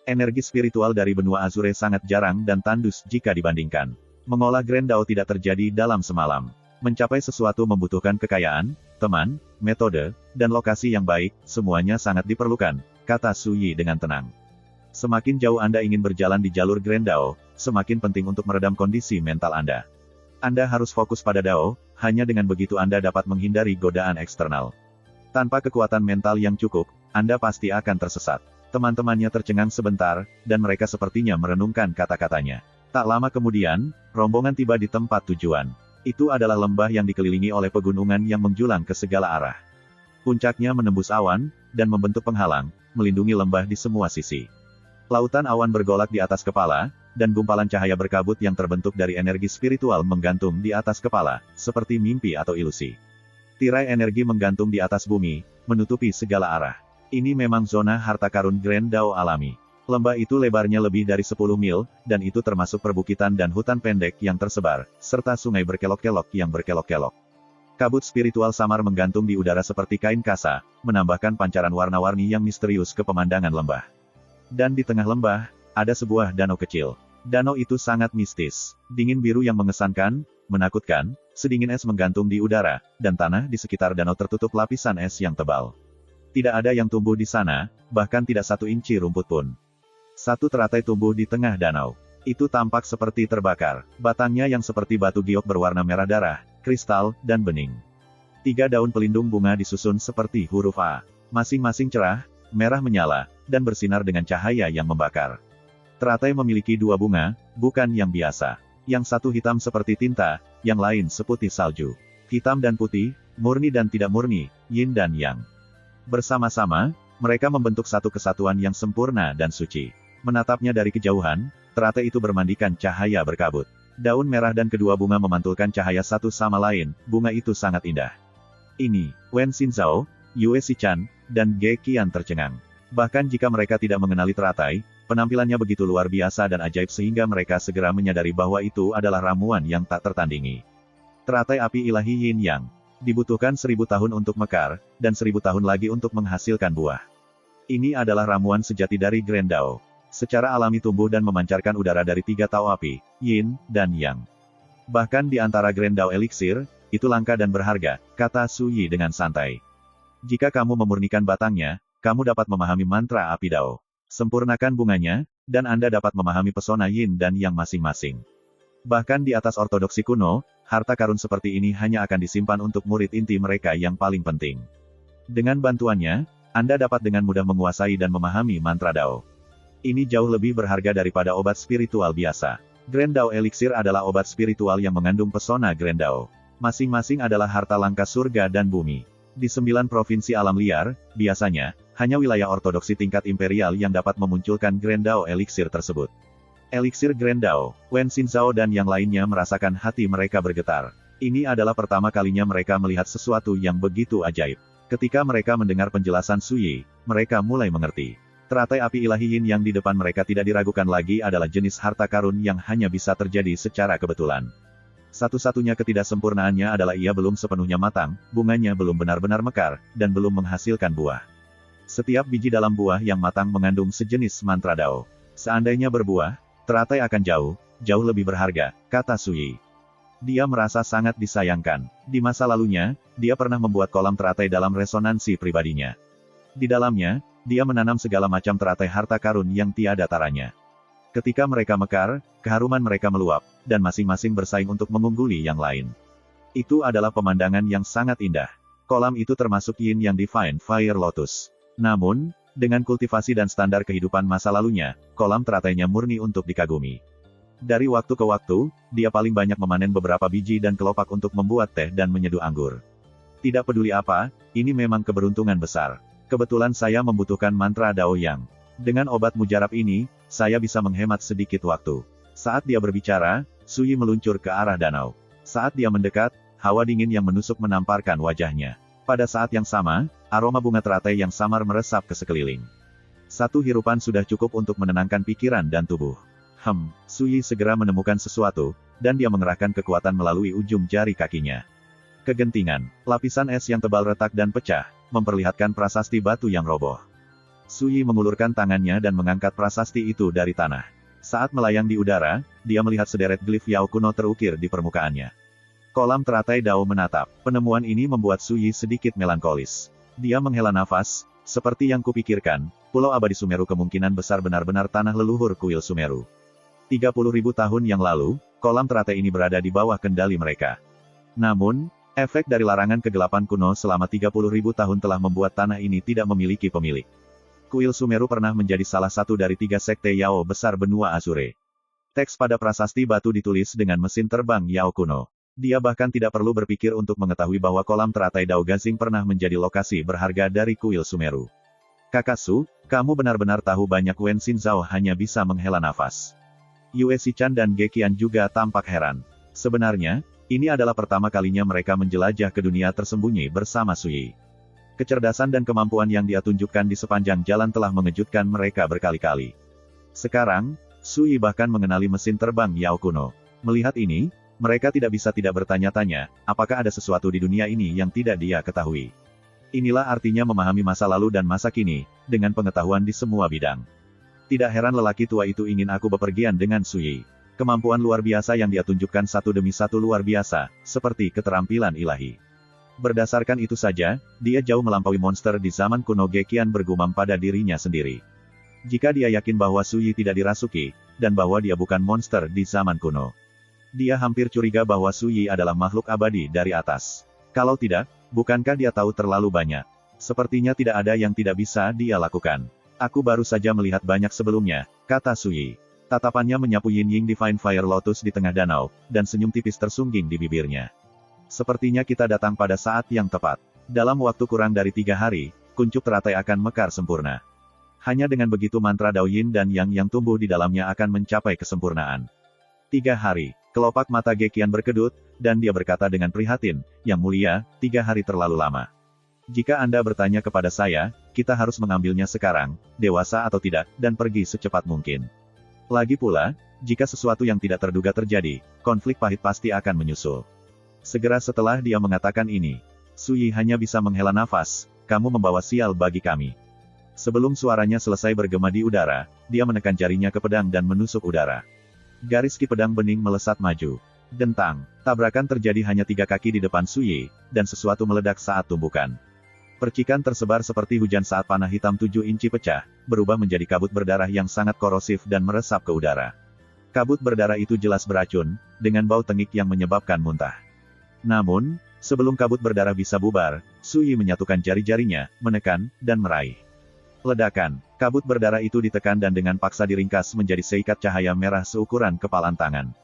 Energi spiritual dari benua Azure sangat jarang dan tandus jika dibandingkan. Mengolah Grendau tidak terjadi dalam semalam. Mencapai sesuatu membutuhkan kekayaan, teman, metode, dan lokasi yang baik, semuanya sangat diperlukan, kata Su Yi dengan tenang. Semakin jauh Anda ingin berjalan di jalur Grand Dao, semakin penting untuk meredam kondisi mental Anda. Anda harus fokus pada Dao, hanya dengan begitu Anda dapat menghindari godaan eksternal. Tanpa kekuatan mental yang cukup, Anda pasti akan tersesat. Teman-temannya tercengang sebentar, dan mereka sepertinya merenungkan kata-katanya. Tak lama kemudian, rombongan tiba di tempat tujuan. Itu adalah lembah yang dikelilingi oleh pegunungan yang menjulang ke segala arah. Puncaknya menembus awan, dan membentuk penghalang, melindungi lembah di semua sisi. Lautan awan bergolak di atas kepala, dan gumpalan cahaya berkabut yang terbentuk dari energi spiritual menggantung di atas kepala, seperti mimpi atau ilusi. Tirai energi menggantung di atas bumi, menutupi segala arah. Ini memang zona harta karun Grand Dao alami. Lembah itu lebarnya lebih dari 10 mil, dan itu termasuk perbukitan dan hutan pendek yang tersebar, serta sungai berkelok-kelok yang berkelok-kelok. Kabut spiritual samar menggantung di udara seperti kain kasa, menambahkan pancaran warna-warni yang misterius ke pemandangan lembah. Dan di tengah lembah, ada sebuah danau kecil. Danau itu sangat mistis, dingin biru yang mengesankan, menakutkan, sedingin es menggantung di udara, dan tanah di sekitar danau tertutup lapisan es yang tebal. Tidak ada yang tumbuh di sana, bahkan tidak satu inci rumput pun. Satu teratai tumbuh di tengah danau. Itu tampak seperti terbakar. Batangnya yang seperti batu giok berwarna merah darah, kristal, dan bening. 3 daun pelindung bunga disusun seperti huruf A. Masing-masing cerah, merah menyala, dan bersinar dengan cahaya yang membakar. Teratai memiliki 2 bunga, bukan yang biasa. Yang satu hitam seperti tinta, yang lain seputih salju. Hitam dan putih, murni dan tidak murni, yin dan yang. Bersama-sama, mereka membentuk satu kesatuan yang sempurna dan suci. Menatapnya dari kejauhan, teratai itu bermandikan cahaya berkabut. Daun merah dan kedua bunga memantulkan cahaya satu sama lain, bunga itu sangat indah. Ini, Wen Xinzhao, Yue Xichan, dan Ge Qian tercengang. Bahkan jika mereka tidak mengenali teratai, penampilannya begitu luar biasa dan ajaib sehingga mereka segera menyadari bahwa itu adalah ramuan yang tak tertandingi. Teratai api ilahi Yin Yang. Dibutuhkan 1000 tahun untuk mekar, dan 1000 tahun lagi untuk menghasilkan buah. Ini adalah ramuan sejati dari Grand Dao. Secara alami tumbuh dan memancarkan udara dari 3 tao api, Yin, dan Yang. Bahkan di antara Grand Dao Elixir, itu langka dan berharga, kata Su Yi dengan santai. Jika kamu memurnikan batangnya, kamu dapat memahami mantra api Dao. Sempurnakan bunganya, dan Anda dapat memahami pesona Yin dan Yang masing-masing. Bahkan di atas ortodoksi kuno, harta karun seperti ini hanya akan disimpan untuk murid inti mereka yang paling penting. Dengan bantuannya, Anda dapat dengan mudah menguasai dan memahami mantra Dao. Ini jauh lebih berharga daripada obat spiritual biasa. Grand Dao Elixir adalah obat spiritual yang mengandung pesona Grand Dao. Masing-masing adalah harta langka surga dan bumi. Di 9 provinsi alam liar, biasanya, hanya wilayah ortodoksi tingkat imperial yang dapat memunculkan Grand Dao Elixir tersebut. Elixir Grand Dao, Wen Xinzhao dan yang lainnya merasakan hati mereka bergetar. Ini adalah pertama kalinya mereka melihat sesuatu yang begitu ajaib. Ketika mereka mendengar penjelasan Su Yi, mereka mulai mengerti. Teratai api ilahi Yin yang di depan mereka tidak diragukan lagi adalah jenis harta karun yang hanya bisa terjadi secara kebetulan. Satu-satunya ketidaksempurnaannya adalah ia belum sepenuhnya matang, bunganya belum benar-benar mekar, dan belum menghasilkan buah. Setiap biji dalam buah yang matang mengandung sejenis mantra Dao. Seandainya berbuah, teratai akan jauh lebih berharga, kata Su Yi. Dia merasa sangat disayangkan. Di masa lalunya, dia pernah membuat kolam teratai dalam resonansi pribadinya. Di dalamnya, dia menanam segala macam teratai harta karun yang tiada taranya. Ketika mereka mekar, keharuman mereka meluap, dan masing-masing bersaing untuk mengungguli yang lain. Itu adalah pemandangan yang sangat indah. Kolam itu termasuk Yin yang Divine Fire Lotus. Namun, dengan kultivasi dan standar kehidupan masa lalunya, kolam teratainya murni untuk dikagumi. Dari waktu ke waktu, dia paling banyak memanen beberapa biji dan kelopak untuk membuat teh dan menyeduh anggur. Tidak peduli apa, ini memang keberuntungan besar. Kebetulan saya membutuhkan mantra Dao Yang. Dengan obat mujarab ini, saya bisa menghemat sedikit waktu. Saat dia berbicara, Su Yi meluncur ke arah danau. Saat dia mendekat, hawa dingin yang menusuk menamparkan wajahnya. Pada saat yang sama, aroma bunga teratai yang samar meresap ke sekeliling. Satu hirupan sudah cukup untuk menenangkan pikiran dan tubuh. Su Yi segera menemukan sesuatu, dan dia mengerahkan kekuatan melalui ujung jari kakinya. Kegentingan, lapisan es yang tebal retak dan pecah, memperlihatkan prasasti batu yang roboh. Su Yi mengulurkan tangannya dan mengangkat prasasti itu dari tanah. Saat melayang di udara, dia melihat sederet glif Yao kuno terukir di permukaannya. Kolam teratai Dao menatap. Penemuan ini membuat Suyi sedikit melankolis. Dia menghela nafas, seperti yang kupikirkan, Pulau Abadi Sumeru kemungkinan besar benar-benar tanah leluhur kuil Sumeru. 30.000 tahun yang lalu, kolam teratai ini berada di bawah kendali mereka. Namun, efek dari larangan kegelapan kuno selama 30.000 tahun telah membuat tanah ini tidak memiliki pemilik. Kuil Sumeru pernah menjadi salah satu dari 3 sekte Yao besar benua Azure. Teks pada prasasti batu ditulis dengan mesin terbang Yao kuno. Dia bahkan tidak perlu berpikir untuk mengetahui bahwa kolam teratai Dao Gazing pernah menjadi lokasi berharga dari kuil Sumeru. Kakak Su, kamu benar-benar tahu banyak. Wen Xinzhao hanya bisa menghela nafas. Yue Xichan dan Ge Qian juga tampak heran. Sebenarnya, ini adalah pertama kalinya mereka menjelajah ke dunia tersembunyi bersama Suyi. Kecerdasan dan kemampuan yang dia tunjukkan di sepanjang jalan telah mengejutkan mereka berkali-kali. Sekarang, Suyi bahkan mengenali mesin terbang Yao kuno. Melihat ini, mereka tidak bisa tidak bertanya-tanya, apakah ada sesuatu di dunia ini yang tidak dia ketahui. Inilah artinya memahami masa lalu dan masa kini, dengan pengetahuan di semua bidang. Tidak heran lelaki tua itu ingin aku bepergian dengan Suyi. Kemampuan luar biasa yang dia tunjukkan satu demi satu luar biasa, seperti keterampilan ilahi. Berdasarkan itu saja, dia jauh melampaui monster di zaman kuno. Ge Qian bergumam pada dirinya sendiri. Jika dia yakin bahwa Suyi tidak dirasuki, dan bahwa dia bukan monster di zaman kuno, dia hampir curiga bahwa Suyi adalah makhluk abadi dari atas. Kalau tidak, bukankah dia tahu terlalu banyak? Sepertinya tidak ada yang tidak bisa dia lakukan. Aku baru saja melihat banyak sebelumnya, kata Suyi. Tatapannya menyapu Yin Ying Divine Fire Lotus di tengah danau, dan senyum tipis tersungging di bibirnya. Sepertinya kita datang pada saat yang tepat. Dalam waktu kurang dari 3 hari, kuncup teratai akan mekar sempurna. Hanya dengan begitu mantra Dao Yin dan Yang yang tumbuh di dalamnya akan mencapai kesempurnaan. 3 hari. Kelopak mata Ge Qian berkedut, dan dia berkata dengan prihatin, Yang Mulia, 3 hari terlalu lama. Jika Anda bertanya kepada saya, kita harus mengambilnya sekarang, dewasa atau tidak, dan pergi secepat mungkin. Lagi pula, jika sesuatu yang tidak terduga terjadi, konflik pahit pasti akan menyusul. Segera setelah dia mengatakan ini, Suyi hanya bisa menghela nafas, kamu membawa sial bagi kami. Sebelum suaranya selesai bergema di udara, dia menekan jarinya ke pedang dan menusuk udara. Garis ki pedang bening melesat maju. Dentang, tabrakan terjadi hanya 3 kaki di depan Suyi, dan sesuatu meledak saat tumbukan. Percikan tersebar seperti hujan saat panah hitam 7 inci pecah, berubah menjadi kabut berdarah yang sangat korosif dan meresap ke udara. Kabut berdarah itu jelas beracun, dengan bau tengik yang menyebabkan muntah. Namun, sebelum kabut berdarah bisa bubar, Suyi menyatukan jari-jarinya, menekan, dan meraih. Ledakan, kabut berdarah itu ditekan dan dengan paksa diringkas menjadi seikat cahaya merah seukuran kepalan tangan.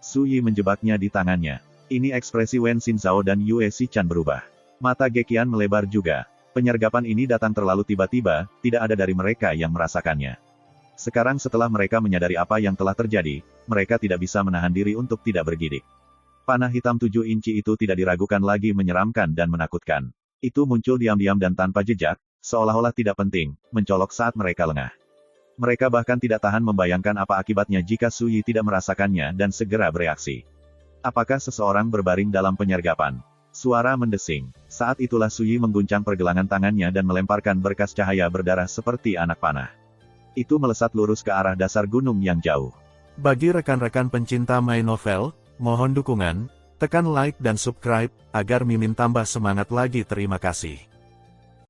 Suyi menjebaknya di tangannya. Ini ekspresi Wen Xinzhao dan Yue Xichan berubah. Mata Ge Qian melebar juga. Penyergapan ini datang terlalu tiba-tiba, tidak ada dari mereka yang merasakannya. Sekarang setelah mereka menyadari apa yang telah terjadi, mereka tidak bisa menahan diri untuk tidak bergidik. Panah hitam 7 inci itu tidak diragukan lagi menyeramkan dan menakutkan. Itu muncul diam-diam dan tanpa jejak, seolah-olah tidak penting, mencolok saat mereka lengah. Mereka bahkan tidak tahan membayangkan apa akibatnya jika Suyi tidak merasakannya dan segera bereaksi. Apakah seseorang berbaring dalam penyergapan? Suara mendesing. Saat itulah Suyi mengguncang pergelangan tangannya dan melemparkan berkas cahaya berdarah seperti anak panah. Itu melesat lurus ke arah dasar gunung yang jauh. Bagi rekan-rekan pencinta My Novel, mohon dukungan, tekan like dan subscribe, agar Mimin tambah semangat lagi. Terima kasih.